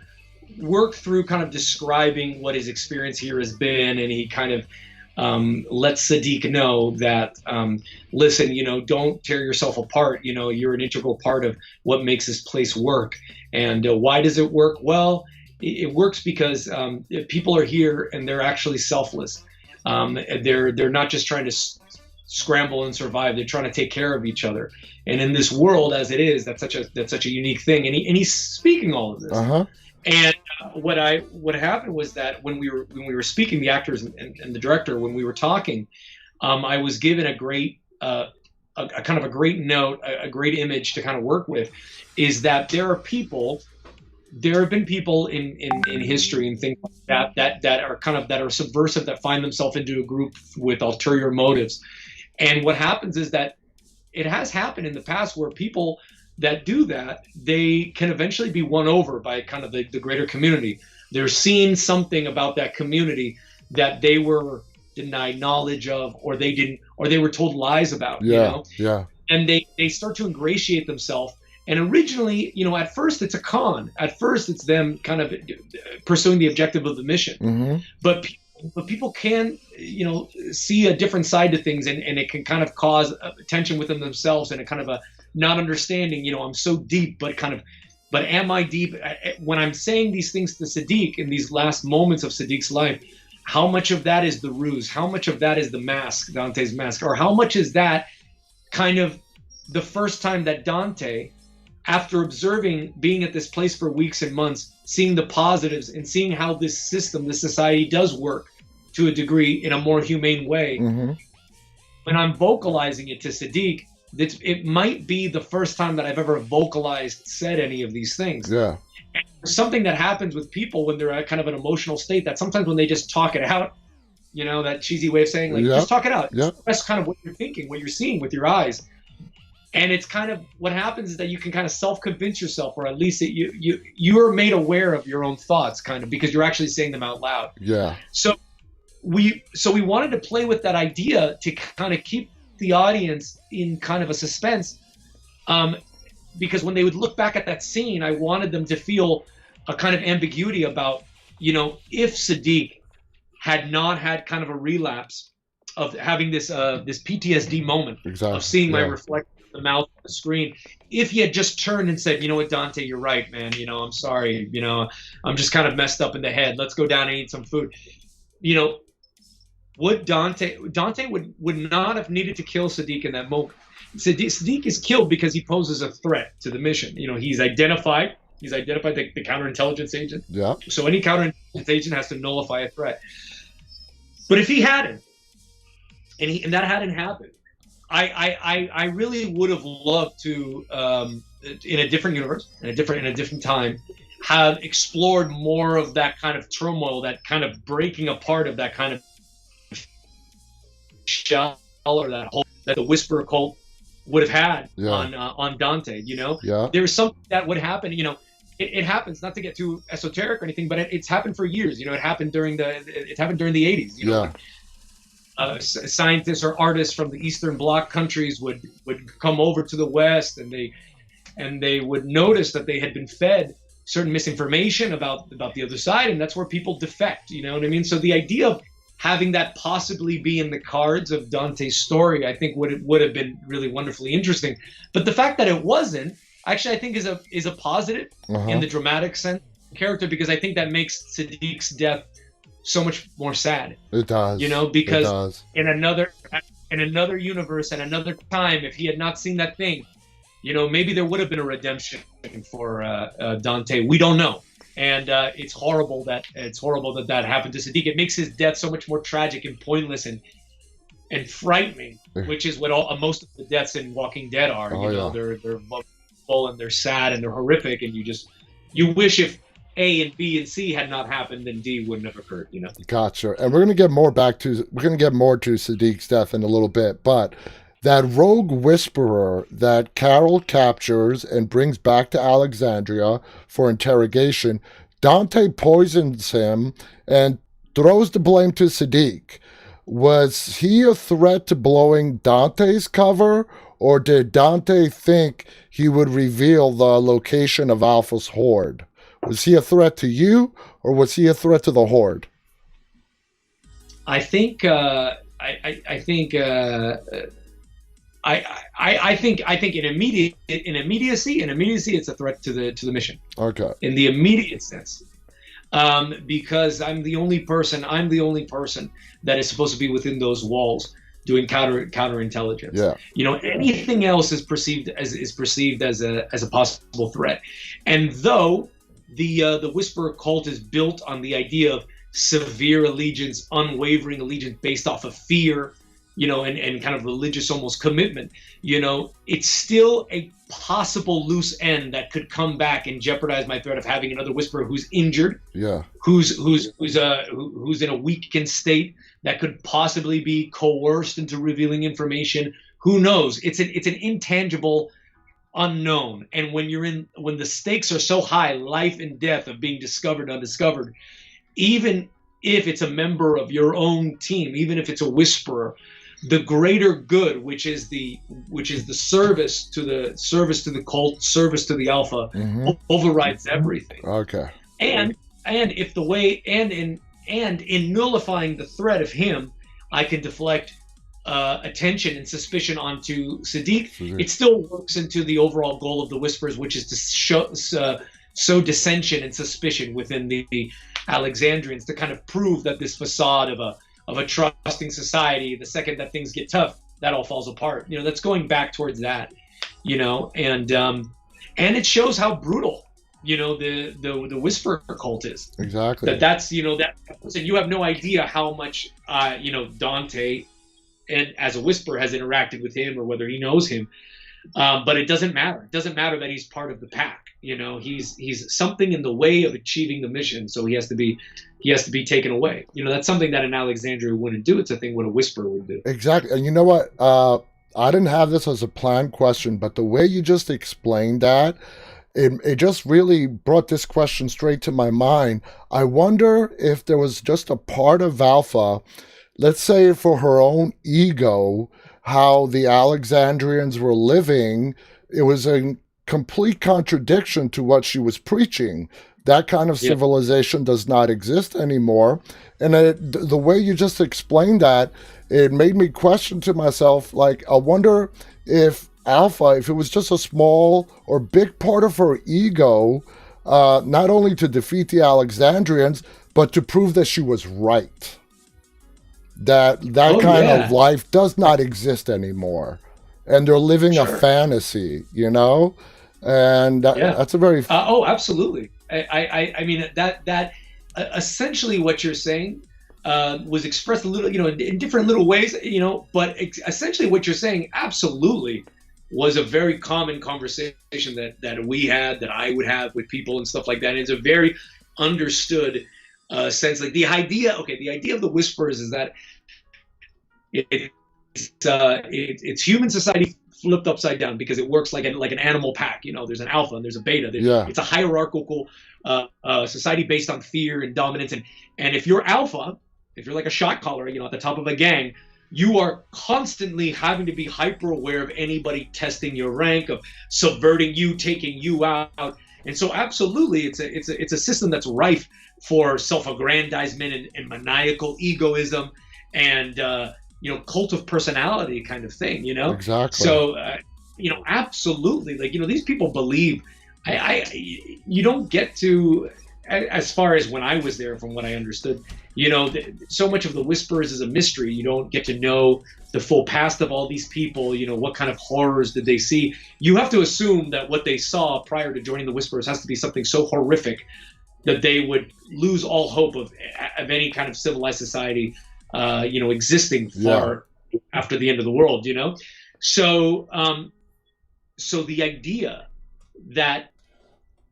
G: work through kind of describing what his experience here has been, and he kind of lets Siddiq know that, listen, you know, don't tear yourself apart. You know, you're an integral part of what makes this place work. And why does it work? Well, it works because people are here and they're actually selfless. They're not just trying to scramble and survive. They're trying to take care of each other. And in this world as it is, that's such a unique thing. And he's speaking all of this. Uh-huh. And what happened was that when we were speaking, the actors and the director, when we were talking, I was given a great kind of a great note, a great image to kind of work with, is that there have been people in history and things like that are subversive, that find themselves into a group with ulterior motives. And what happens is that it has happened in the past where people that do that, they can eventually be won over by kind of the greater community. They're seeing something about that community that they were denied knowledge of, or they were told lies about.
F: Yeah, you know? Yeah.
G: And they start to ingratiate themselves. And originally, you know, at first it's a con. At first it's them kind of pursuing the objective of the mission. Mm-hmm. But people can, you know, see a different side to things, and it can kind of cause tension within themselves and a kind of a not understanding, you know, I'm so deep, but am I deep? When I'm saying these things to Siddiq in these last moments of Siddiq's life, how much of that is the ruse? How much of that is the mask, Dante's mask? Or how much is that kind of the first time that Dante, after being at this place for weeks and months, seeing the positives and seeing how this system, this society does work to a degree in a more humane way, mm-hmm. when I'm vocalizing it to Siddiq, it might be the first time that I've ever said any of these things.
F: Yeah.
G: And there's something that happens with people when they're at kind of an emotional state, that sometimes when they just talk it out, You know, that cheesy way of saying, like, just talk it out. Express kind of what you're thinking, what you're seeing with your eyes. And it's kind of what happens is that you can kind of self-convince yourself, or at least you're made aware of your own thoughts, kind of, because you're actually saying them out loud.
F: Yeah.
G: So we wanted to play with that idea to kind of keep the audience in kind of a suspense, because when they would look back at that scene, I wanted them to feel a kind of ambiguity about, you know, if Siddiq had not had kind of a relapse of having this PTSD moment of seeing my reflection in the mouth on the screen, if he had just turned and said, you know what, Dante, you're right, man, you know, I'm sorry, you know, I'm just kind of messed up in the head, let's go down and eat some food, you know, would Dante would not have needed to kill Siddiq in that moment. Siddiq is killed because he poses a threat to the mission. You know, he's identified the counterintelligence agent.
F: Yeah.
G: So any counterintelligence agent has to nullify a threat. But if he hadn't, and that hadn't happened, I really would have loved to, in a different universe, in a different time, have explored more of that kind of turmoil, that kind of breaking apart of that kind of shell, or that hole that the Whisperer cult would have had on Dante. You know, there's something that would happen. You know, it happens, not to get too esoteric or anything, but it's happened for years. You know, it happened during the 80s. You know, scientists or artists from the Eastern Bloc countries would come over to the West, and they would notice that they had been fed certain misinformation about the other side, and that's where people defect. You know what I mean? So the idea of having that possibly be in the cards of Dante's story, I think would have been really wonderfully interesting. But the fact that it wasn't, actually, I think is a positive in the dramatic sense character, because I think that makes Siddiq's death so much more sad.
F: It does.
G: You know, because in another universe and another time, if he had not seen that thing, you know, maybe there would have been a redemption for Dante. We don't know. And it's horrible that that happened to Siddiq. It makes his death so much more tragic and pointless and frightening, which is what most of the deaths in Walking Dead are. They're vulnerable and they're sad and they're horrific, and you wish if A and B and C had not happened, then D wouldn't have occurred. You know.
F: Gotcha. And we're gonna get more to Siddiq's death in a little bit, but that rogue Whisperer that Carol captures and brings back to Alexandria for interrogation, Dante poisons him and throws the blame to Siddiq. Was he a threat to blowing Dante's cover, or did Dante think he would reveal the location of Alpha's horde? Was he a threat to you, or was he a threat to the horde?
G: I think in immediacy, it's a threat to the mission.
F: Okay.
G: In the immediate sense, because I'm the only person that is supposed to be within those walls doing counterintelligence.
F: Yeah.
G: You know, anything else is perceived as a possible threat, and though the Whisperer cult is built on the idea of severe allegiance, unwavering allegiance based off of fear, you know, and kind of religious almost commitment, you know, it's still a possible loose end that could come back and jeopardize my threat of having another Whisperer who's injured, who's in a weakened state, that could possibly be coerced into revealing information. Who knows? It's an intangible unknown. And when the stakes are so high, life and death of being discovered, undiscovered, even if it's a member of your own team, even if it's a Whisperer, the greater good, which is the service to the cult, service to the Alpha, overrides everything.
F: Okay.
G: And if the way and in nullifying the threat of him, I can deflect attention and suspicion onto Siddiq. It still works into the overall goal of the Whisperers, which is to sow dissension and suspicion within the Alexandrians, to kind of prove that this facade of a trusting society, the second that things get tough, that all falls apart. You know, that's going back towards that, you know, and it shows how brutal, you know, the Whisperer cult is.
F: Exactly.
G: That's, you know, that person, you have no idea how much, you know, Dante, and as a Whisperer, has interacted with him, or whether he knows him. But it doesn't matter. It doesn't matter that he's part of the pack. He's something in the way of achieving the mission, so he has to be taken away. That's something that an Alexandria wouldn't do. It's a thing what a Whisperer would do.
F: Exactly. And you know what? I didn't have this as a planned question, but the way you just explained that, it just really brought this question straight to my mind. I wonder if there was just a part of Alpha, let's say for her own ego, how the Alexandrians were living. It was a complete contradiction to what she was preaching. That kind of civilization does not exist anymore. And the way you just explained that, it made me question to myself, like, I wonder if Alpha, if it was just a small or big part of her ego, not only to defeat the Alexandrians, but to prove that she was right. That kind of life does not exist anymore. And they're living a fantasy, And that's a very...
G: absolutely. I mean, that essentially what you're saying was expressed a little, in different little ways, but essentially what you're saying absolutely was a very common conversation that we had, that I would have with people and stuff like that. And it's a very understood sense. Like the idea of the Whisperers is that it's human society flipped upside down, because it works like an animal pack. There's an alpha and there's a beta. It's a hierarchical society based on fear and dominance. And if you're alpha, if you're like a shot caller, at the top of a gang, you are constantly having to be hyper aware of anybody testing your rank, of subverting you, taking you out. And so absolutely, it's a system that's rife for self-aggrandizement and maniacal egoism and cult of personality kind of thing.
F: Exactly.
G: So absolutely, like these people believe. You don't get to, as far as when I was there, from what I understood, so much of the Whisperers is a mystery. You don't get to know the full past of all these people. What kind of horrors did they see? You have to assume that what they saw prior to joining the Whisperers has to be something so horrific that they would lose all hope of any kind of civilized society, existing far after the end of the world. So the idea that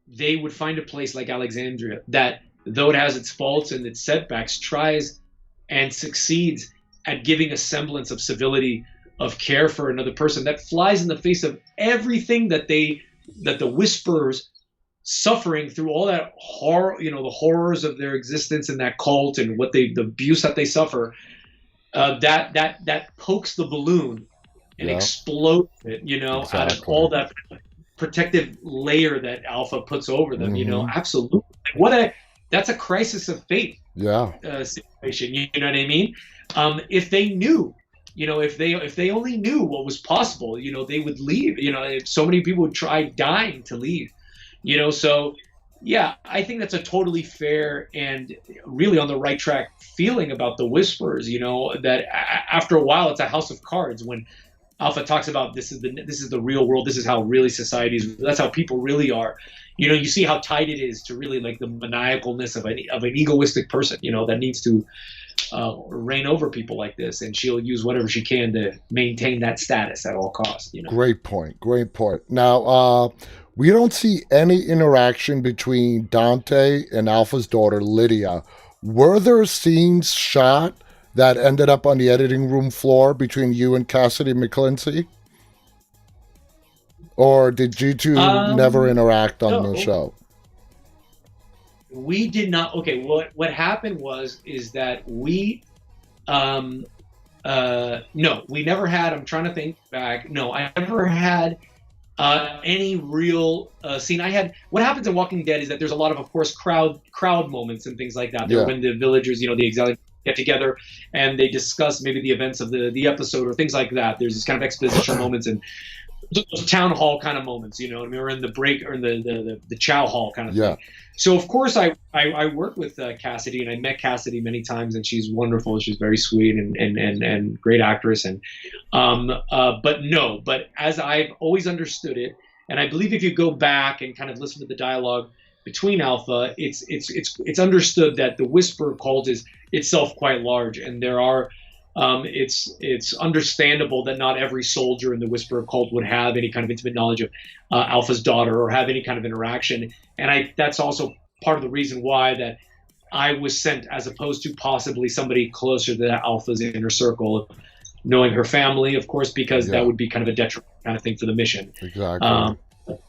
G: they would find a place like Alexandria that, though it has its faults and its setbacks, tries and succeeds at giving a semblance of civility, of care for another person, that flies in the face of everything that the Whisperers, suffering through all that horror, the horrors of their existence in that cult and the abuse that they suffer, that pokes the balloon and explodes it,
F: exactly.
G: Out of all that protective layer that Alpha puts over them. Absolutely. That's a crisis of faith situation. You know what I mean? If they knew, if they only knew what was possible, they would leave. If so many people would try dying to leave. So yeah, I think that's a totally fair and really on the right track feeling about the Whisperers. That after a while, it's a house of cards. When Alpha talks about this is the real world. This is how really societies. That's how people really are. You see how tight it is to really like the maniacalness of an egoistic person. That needs to reign over people like this, and she'll use whatever she can to maintain that status at all costs.
F: Great point. Now, we don't see any interaction between Dante and Alpha's daughter Lydia. Were there scenes shot that ended up on the editing room floor between you and Cassidy McClincy? Or did you two never interact on the show?
G: We did not. Okay, what happened is that we, no, we never had, I'm trying to think back. No, I never had any real scene. What happens in Walking Dead is that there's a lot of course, crowd moments and things like that. When the villagers, the exilic get together and they discuss maybe the events of the episode or things like that. There's this kind of expositional moments and those town hall kind of moments, or in the break or in the chow hall kind of thing. So of course I worked with Cassidy, and I met Cassidy many times, and she's wonderful. She's very sweet and great actress. And but as I've always understood it, and I believe if you go back and kind of listen to the dialogue between Alpha, it's understood that the Whisper cult is itself quite large, and there are it's understandable that not every soldier in the Whisperer cult would have any kind of intimate knowledge of Alpha's daughter or have any kind of interaction. And that's also part of the reason why that I was sent, as opposed to possibly somebody closer to Alpha's inner circle, knowing her family, of course, because that would be kind of a detriment kind of thing for the mission.
F: Exactly.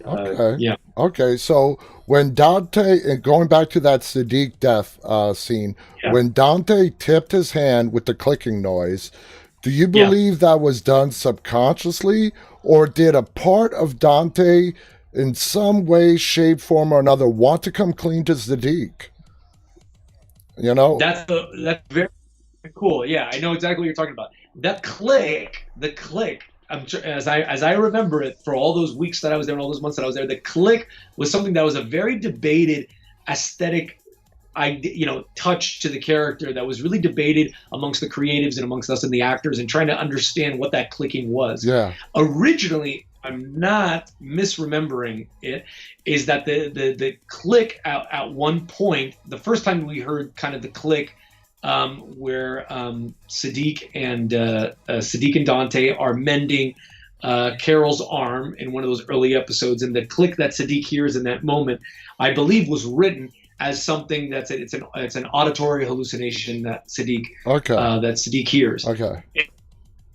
F: Okay.
G: Yeah.
F: Okay. So when Dante, and going back to that Siddiq death scene, when Dante tipped his hand with the clicking noise, do you believe that was done subconsciously, or did a part of Dante in some way, shape, form, or another want to come clean to Siddiq? You know?
G: That's very cool. Yeah, I know exactly what you're talking about. The click, as I remember it, for all those weeks that I was there and all those months that I was there, the click was something that was a very debated aesthetic, touch to the character that was really debated amongst the creatives and amongst us and the actors, and trying to understand what that clicking was.
F: Yeah.
G: Originally, I'm not misremembering it, is that the click at one point, the first time we heard kind of the click, where Siddiq and Dante are mending Carol's arm in one of those early episodes, and the click that Siddiq hears in that moment, I believe, was written as something it's an auditory hallucination that Siddiq hears.
F: Okay.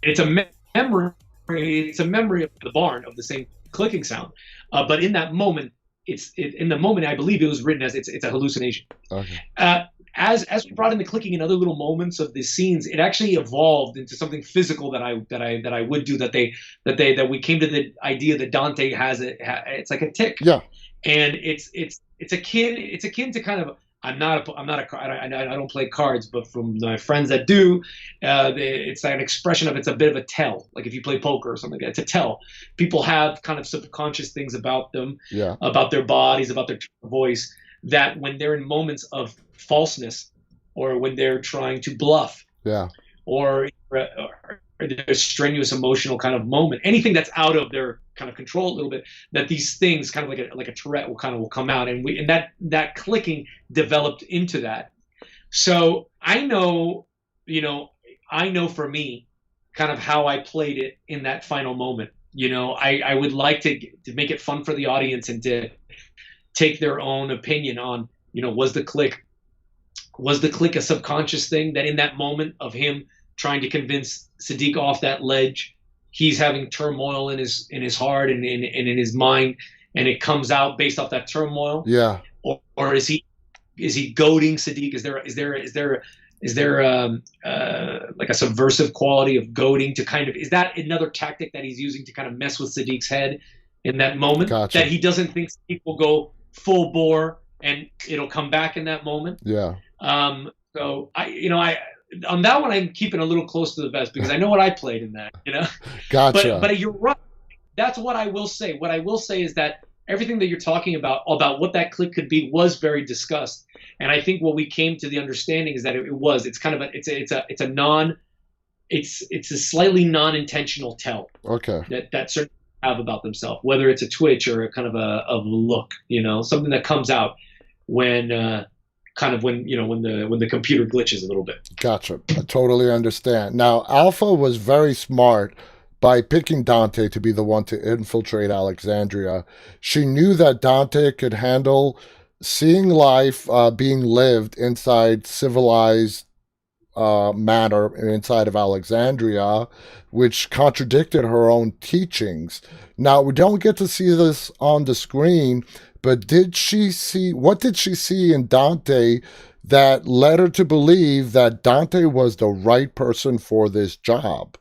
G: It's a memory. It's a memory of the barn of the same clicking sound, but in that moment, I believe it was written as it's a hallucination.
F: Okay.
G: As we brought in the clicking in other little moments of the scenes, it actually evolved into something physical that I would do. That we came to the idea that Dante has it's like a tick.
F: Yeah.
G: And it's akin to kind of, I don't play cards, but from my friends that do, it's like an expression of, it's a bit of a tell. Like if you play poker or something like that, it's a tell. People have kind of subconscious things about them, about their bodies, about their voice, that when they're in moments of falseness, or when they're trying to bluff, or a strenuous emotional kind of moment, anything that's out of their kind of control a little bit, that these things kind of like a Tourette will come out, and that clicking developed into that. So I know for me kind of how I played it in that final moment. I would like to make it fun for the audience and to take their own opinion on, was the click a subconscious thing, that in that moment of him trying to convince Siddiq off that ledge, he's having turmoil in his heart and in his mind, and it comes out based off that turmoil?
F: Yeah.
G: Or is he goading Siddiq? Is there like a subversive quality of goading to kind of, is that another tactic that he's using to kind of mess with Siddiq's head in that moment?
F: Gotcha.
G: That he doesn't think Siddiq will go full bore and it'll come back in that moment.
F: Yeah.
G: So on that one, I'm keeping a little close to the vest because I know what I played in that,
F: Gotcha.
G: But you're right. That's what I will say. What I will say is that everything that you're talking about what that click could be was very discussed. And I think what we came to the understanding is that it's a slightly non-intentional tell.
F: Okay.
G: That certain people have about themselves, whether it's a twitch or a kind of a look, something that comes out when the computer glitches a little bit.
F: Gotcha. I totally understand. Now, Alpha was very smart by picking Dante to be the one to infiltrate Alexandria. She knew that Dante could handle seeing life being lived inside civilized manner inside of Alexandria, which contradicted her own teachings. Now, we don't get to see this on the screen, but what did she see in Dante that led her to believe that Dante was the right person for this job?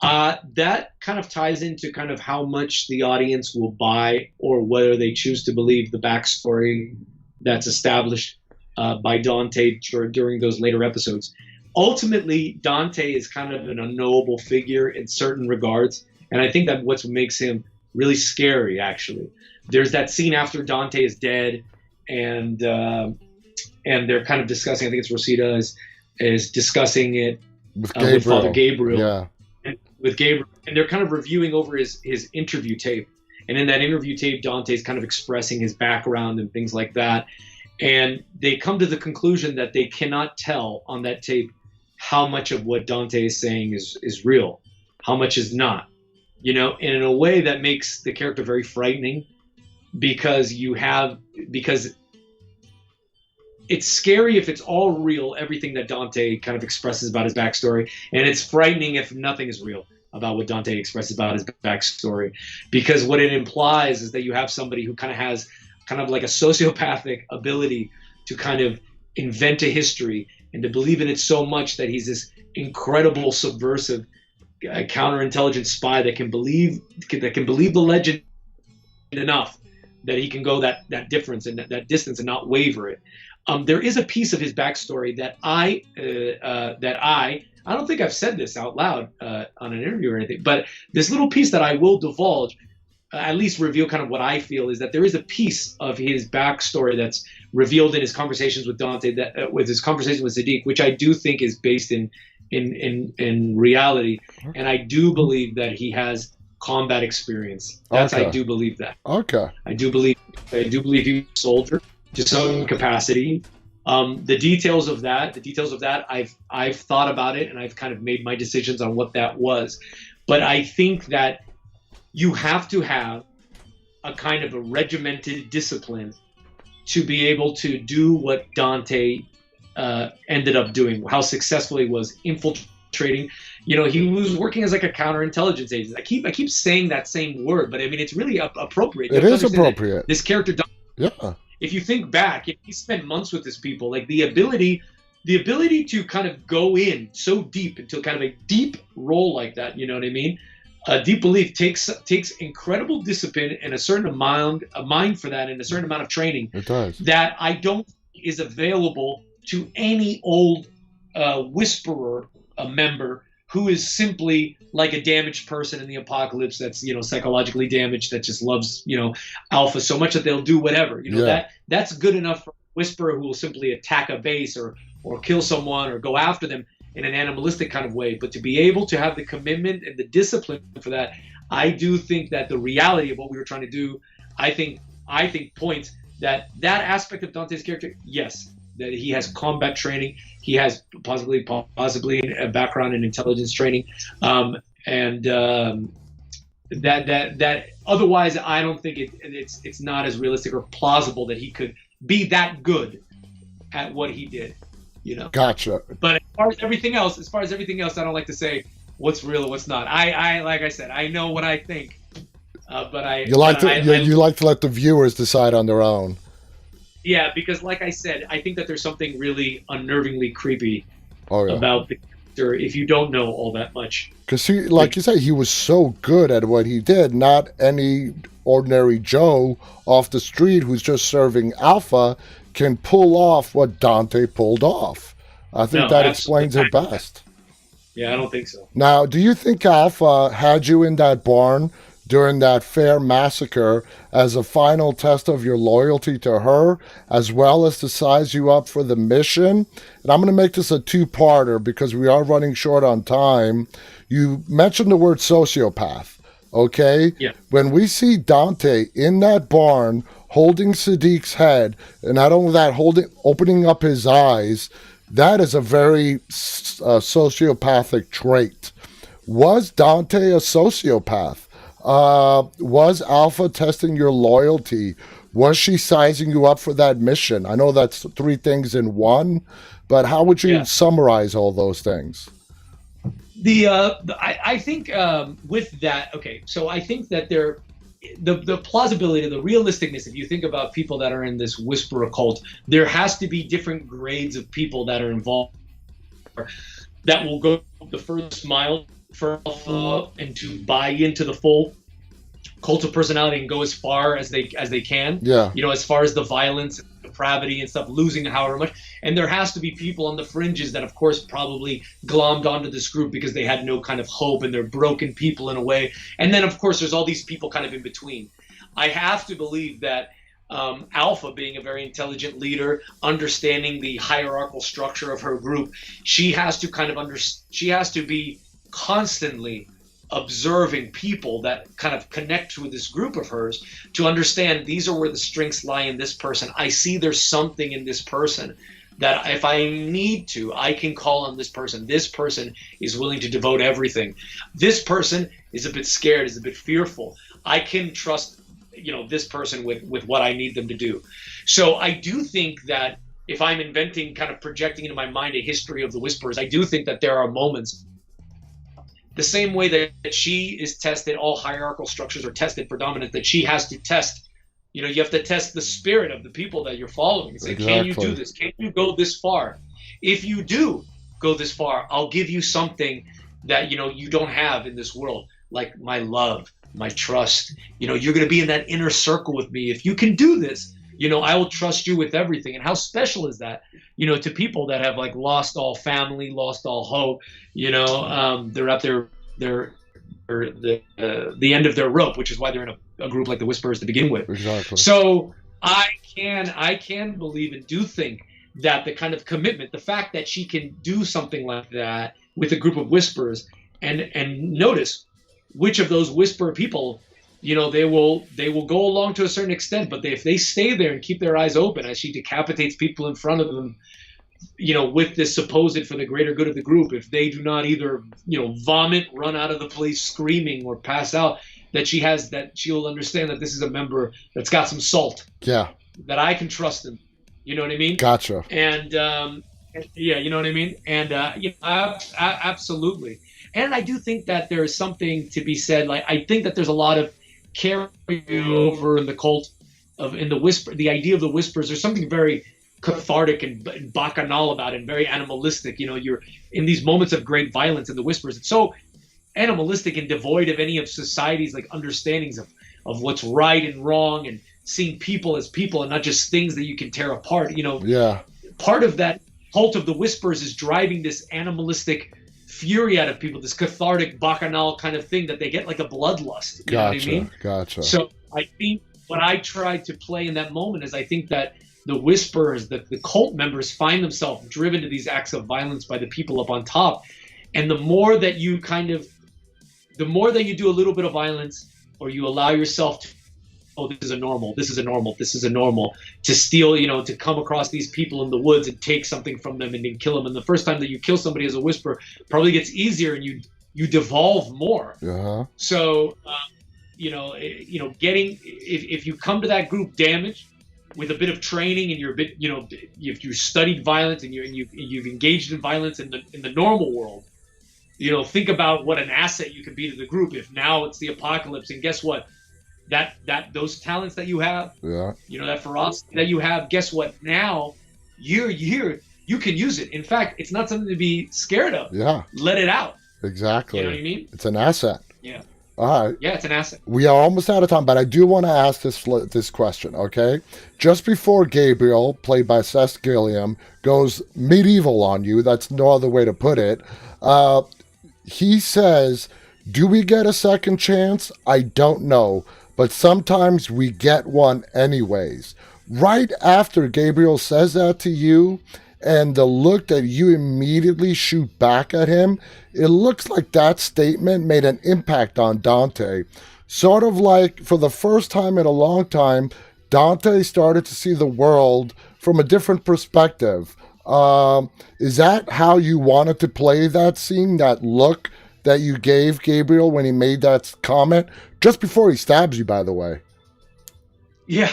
G: That kind of ties into kind of how much the audience will buy, or whether they choose to believe the backstory that's established by Dante during those later episodes. Ultimately, Dante is kind of an unknowable figure in certain regards, and I think that what makes him really scary, actually. There's that scene after Dante is dead, and they're kind of discussing, I think it's Rosita is discussing it with Father Gabriel.
F: Yeah.
G: With Gabriel, and they're kind of reviewing over his interview tape. And in that interview tape, Dante's kind of expressing his background and things like that. And they come to the conclusion that they cannot tell on that tape how much of what Dante is saying is real, how much is not, and in a way that makes the character very frightening, because it's scary if it's all real, everything that Dante kind of expresses about his backstory, and it's frightening if nothing is real about what Dante expresses about his backstory, because what it implies is that you have somebody who kind of has kind of like a sociopathic ability to kind of invent a history and to believe in it so much that he's this incredible subversive counterintelligence spy that can believe the legend enough that he can go that difference and that distance and not waver it. There is a piece of his backstory that I don't think I've said this out loud on an interview or anything, but this little piece that I will divulge, at least reveal kind of what I feel, is that there is a piece of his backstory that's revealed in his conversations with Dante, that with his conversation with Siddiq, which I do think is based in reality, and I do believe that he has combat experience. I do believe that.
F: Okay.
G: I do believe he was a soldier to some capacity. The details of that, I've thought about it, and I've kind of made my decisions on what that was. But I think that you have to have a kind of a regimented discipline to be able to do what Dante ended up doing, how successful he was infiltrating. He was working as like a counterintelligence agent. I keep saying that same word, but I mean, it's really appropriate.
F: It is appropriate.
G: This character,
F: yeah.
G: If you think back, he spent months with these people. Like the ability to kind of go in so deep into kind of a deep role like that, you know what I mean? A deep belief takes incredible discipline and a certain amount of mind for that, and a certain amount of training.
F: It does.
G: That I don't think is available to any old whisperer, a member who is simply like a damaged person in the apocalypse that's psychologically damaged, that just loves Alpha so much that they'll do whatever. That's good enough for a whisperer who will simply attack a base or kill someone or go after them in an animalistic kind of way. But to be able to have the commitment and the discipline for that, I do think that the reality of what we were trying to do, I think points that aspect of Dante's character, yes, that he has combat training, he has possibly a background in intelligence training, that otherwise I don't think it's not as realistic or plausible that he could be that good at what he did.
F: Gotcha.
G: But as far as everything else, I don't like to say what's real and what's not. I like I said, I know what I think, but you like
F: to let the viewers decide on their own.
G: Yeah, because like I said, I think that there's something really unnervingly creepy about the character if you don't know all that much.
F: Because you said, he was so good at what he did. Not any ordinary Joe off the street who's just serving Alpha can pull off what Dante pulled off. I think that explains it best.
G: Yeah, I don't think so.
F: Now, do you think Alpha had you in that barn during that fair massacre as a final test of your loyalty to her, as well as to size you up for the mission? And I'm going to make this a two-parter because we are running short on time. You mentioned the word sociopath, okay?
G: Yeah.
F: When we see Dante in that barn holding Siddiq's head, and not only that, opening up his eyes, that is a very sociopathic trait. Was Dante a sociopath? Was Alpha testing your loyalty? Was she sizing you up for that mission? I know that's three things in one, but how would you summarize all those things?
G: I think with that, okay, so I think that the plausibility, the realisticness, if you think about people that are in this whisperer cult, there has to be different grades of people that are involved that will go the first mile for Alpha and to buy into the full cult of personality and go as far as they can.
F: Yeah.
G: As far as the violence, depravity and stuff, losing however much. And there has to be people on the fringes that, of course, probably glommed onto this group because they had no kind of hope and they're broken people in a way. And then, of course, there's all these people kind of in between. I have to believe that Alpha, being a very intelligent leader, understanding the hierarchical structure of her group, she has to be constantly observing people that kind of connect with this group of hers to understand these are where the strengths lie in this person. I see there's something in this person that if I need to, I can call on this person. This person is willing to devote everything. This person is a bit scared, is a bit fearful. I can trust, this person with what I need them to do. So I do think that if I'm inventing, kind of projecting into my mind a history of the Whisperers, I do think that there are moments, the same way that she is tested, all hierarchical structures are tested for dominance, that she has to test, you have to test the spirit of the people that you're following and say,
F: Exactly.
G: Can you do this? Can you go this far? If you do go this far, I'll give you something that, you don't have in this world, like my love, my trust. You're going to be in that inner circle with me. If you can do this, I will trust you with everything. And how special is that, to people that have like lost all family, lost all hope, they're at the end of their rope, which is why they're in a group like the Whisperers to begin with.
F: Exactly.
G: So I can believe and do think that the kind of commitment, the fact that she can do something like that with a group of Whisperers, and notice which of those Whisperer people, they will go along to a certain extent, but if they stay there and keep their eyes open as she decapitates people in front of them, with this supposed for the greater good of the group, if they do not either, vomit, run out of the place screaming, or pass out, that she'll understand that this is a member that's got some salt.
F: Yeah.
G: That I can trust him. You know what I mean?
F: Gotcha.
G: And yeah, you know what I mean? And absolutely. And I do think that there is something to be said. Like, I think that there's a lot of carryover in the cult in the Whisper, the idea of the Whispers. There's something very cathartic and bacchanal about it, and very animalistic. You're in these moments of great violence in the Whispers. It's so animalistic and devoid of any of society's like understandings of what's right and wrong, and seeing people as people and not just things that you can tear apart.
F: Yeah.
G: Part of that cult of the Whispers is driving this animalistic fury out of people, this cathartic bacchanal kind of thing that they get, like a bloodlust. You know what I mean?
F: Gotcha.
G: So I think what I tried to play in that moment is I think that the Whisperers, the cult members, find themselves driven to these acts of violence by the people up on top. And the more that you do a little bit of violence, or you allow yourself to, this is a normal, to steal, to come across these people in the woods and take something from them and then kill them. And the first time that you kill somebody as a Whisperer probably gets easier, and you devolve more.
F: Uh-huh.
G: So, if you come to that group damaged with a bit of training, and you're a bit, if you studied violence and you've engaged in violence in the normal world, think about what an asset you could be to the group if now it's the apocalypse. And guess what? That those talents that you have, that ferocity that you have, guess what? Now you can use it. In fact, it's not something to be scared of.
F: Yeah.
G: Let it out.
F: Exactly.
G: You know what I mean?
F: It's an asset.
G: Yeah.
F: All right.
G: Yeah, it's an asset.
F: We are almost out of time, but I do want to ask this question, okay? Just before Gabriel, played by Seth Gilliam, goes medieval on you, that's no other way to put it, he says, do we get a second chance? I don't know, but sometimes we get one anyways. Right after Gabriel says that to you, and the look that you immediately shoot back at him, it looks like that statement made an impact on Dante. Sort of like, for the first time in a long time, Dante started to see the world from a different perspective. Is that how you wanted to play that scene, that look that you gave Gabriel when he made that comment? Just before he stabs you, by the way.
G: Yeah.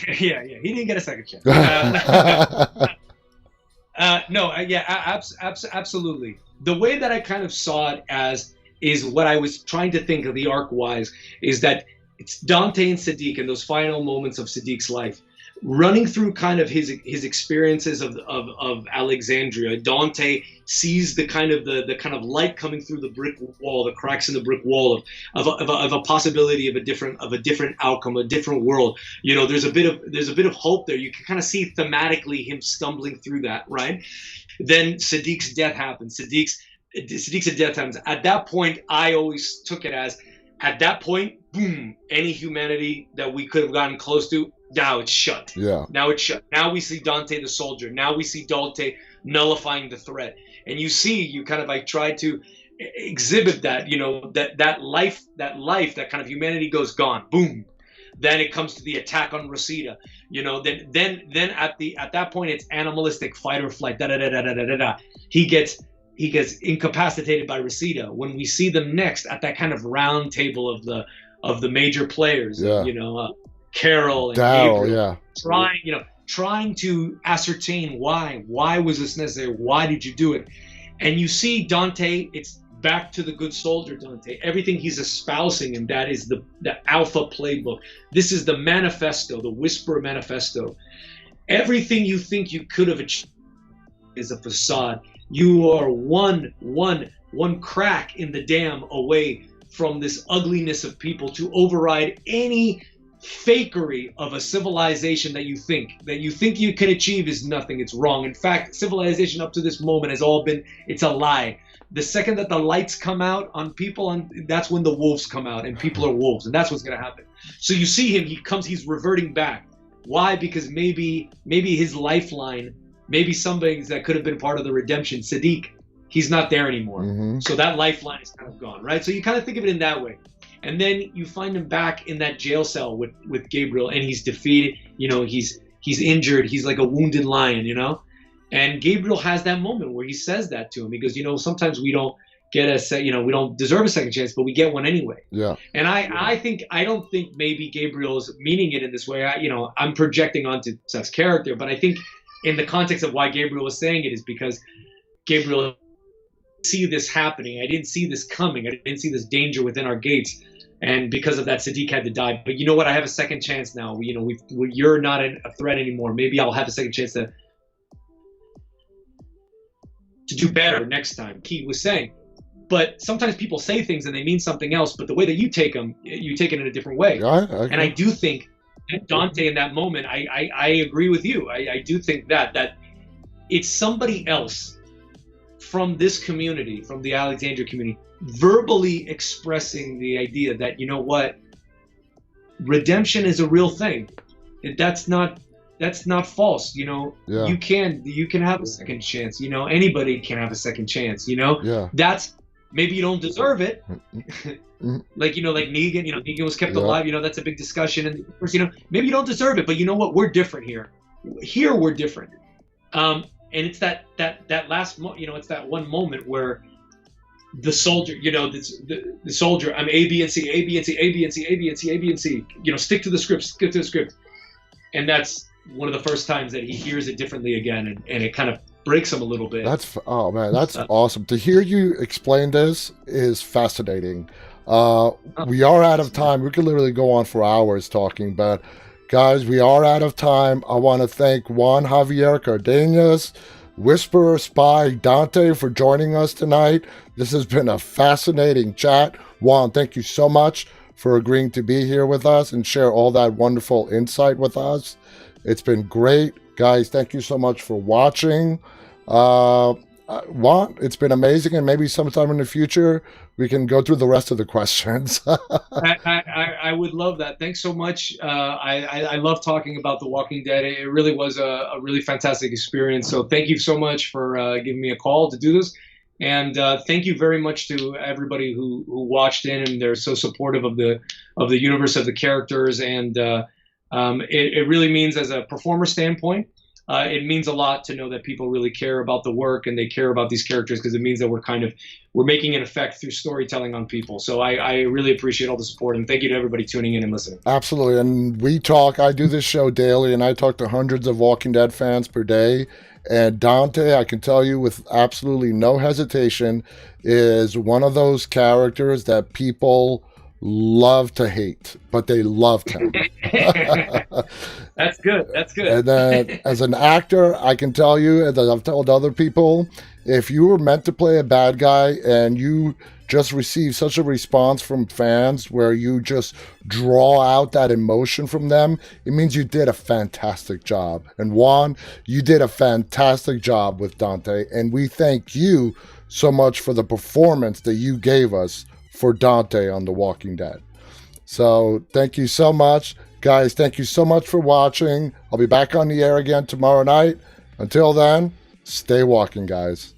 G: He didn't get a second chance. Absolutely. The way that I kind of saw it is what I was trying to think of the arc-wise, is that it's Dante and Siddiq in those final moments of Siddiq's life, running through kind of his experiences of Alexandria. Dante sees the kind of light coming through the brick wall, the cracks in the brick wall of a possibility of a different outcome, a different world. There's a bit of hope there. You can kind of see thematically him stumbling through that, right? Then Siddiq's death happens. Siddiq's death happens. At that point, I always took it as, at that point, boom, any humanity that we could have gotten close to, now it's shut.
F: Yeah.
G: Now it's shut. Now we see Dante the soldier. Now we see Dante nullifying the threat. And I tried to exhibit that, that life, that kind of humanity goes gone. Boom. Then it comes to the attack on Reseda. Then at that point it's animalistic fight or flight. Da da da da da da da. He gets incapacitated by Reseda. When we see them next at that kind of round table of the major players, Carol and
F: Daryl,
G: Gabriel, trying to ascertain why was this necessary? Why did you do it? And you see Dante, it's back to the good soldier Dante. Everything he's espousing, and that is the Alpha playbook. This is the manifesto, the Whisper manifesto. Everything you think you could have achieved is a facade. You are one crack in the dam away from this ugliness of people to override any fakery of a civilization that you think you can achieve is nothing. It's wrong. In fact, civilization up to this moment has all been, it's a lie. The second that the lights come out on people, that's when the wolves come out, and people are wolves, and that's what's going to happen. So you see him, he's reverting back. Why? Because maybe his lifeline, maybe somebody that could have been part of the redemption, Sadiq, he's not there anymore. Mm-hmm. So that lifeline is kind of gone, right? So you kind of think of it in that way. And then you find him back in that jail cell with Gabriel, and he's defeated. He's injured. He's like a wounded lion, And Gabriel has that moment where he says that to him. He goes, sometimes we don't get we don't deserve a second chance, but we get one anyway.
F: Yeah.
G: And I don't think maybe Gabriel is meaning it in this way. I'm projecting onto Seth's character, but I think in the context of why Gabriel was saying it is because Gabriel see this happening. I didn't see this coming. I didn't see this danger within our gates. And because of that, Sadiq had to die. But you know what? I have a second chance now. You're not a threat anymore. Maybe I'll have a second chance to do better next time, Keith was saying. But sometimes people say things and they mean something else, but the way that you take them, you take it in a different way. And I do think that Dante in that moment, I agree with you. I do think that it's somebody else from this community, from the Alexandria community, verbally expressing the idea that, redemption is a real thing. That's not false. You can have a second chance. Anybody can have a second chance. That's, maybe you don't deserve it. like Negan. Negan was kept alive. That's a big discussion. And of course, maybe you don't deserve it, but you know what? We're different here. Here we're different. And it's that last, it's that one moment where the soldier, the soldier, I'm A, B, and C, A, B, and C, A, B, and C, A, B, and C, A, B, and C. Stick to the script, and that's one of the first times that he hears it differently again, and it kind of breaks him a little bit. That's
F: awesome. To hear you explain this is fascinating. We are out of time. We could literally go on for hours talking, but guys, we are out of time. I want to thank Juan Javier Cardenas, Whisperer Spy Dante for joining us tonight. This has been a fascinating chat. Juan, thank you so much for agreeing to be here with us and share all that wonderful insight with us. It's been great. Guys, thank you so much for watching. Juan, it's been amazing, and maybe sometime in the future we can go through the rest of the questions.
G: I would love that. Thanks so much. I love talking about The Walking Dead. It really was a really fantastic experience. So thank you so much for giving me a call to do this. And thank you very much to everybody who watched in, and they're so supportive of the universe, of the characters. And it really means, as a performer standpoint, it means a lot to know that people really care about the work and they care about these characters, because it means that we're making an effect through storytelling on people. So I really appreciate all the support, and thank you to everybody tuning in and listening.
F: Absolutely. And I do this show daily, and I talk to hundreds of Walking Dead fans per day. And Dante, I can tell you with absolutely no hesitation, is one of those characters that people love to hate, but they loved him.
G: That's good.
F: And then as an actor, I can tell you, as I've told other people, if you were meant to play a bad guy and you just receive such a response from fans where you just draw out that emotion from them, it means you did a fantastic job. And Juan, you did a fantastic job with Dante, and we thank you so much for the performance that you gave us for Dante on The Walking Dead. So thank you so much. Guys, thank you so much for watching. I'll be back on the air again tomorrow night. Until then, stay walking, guys.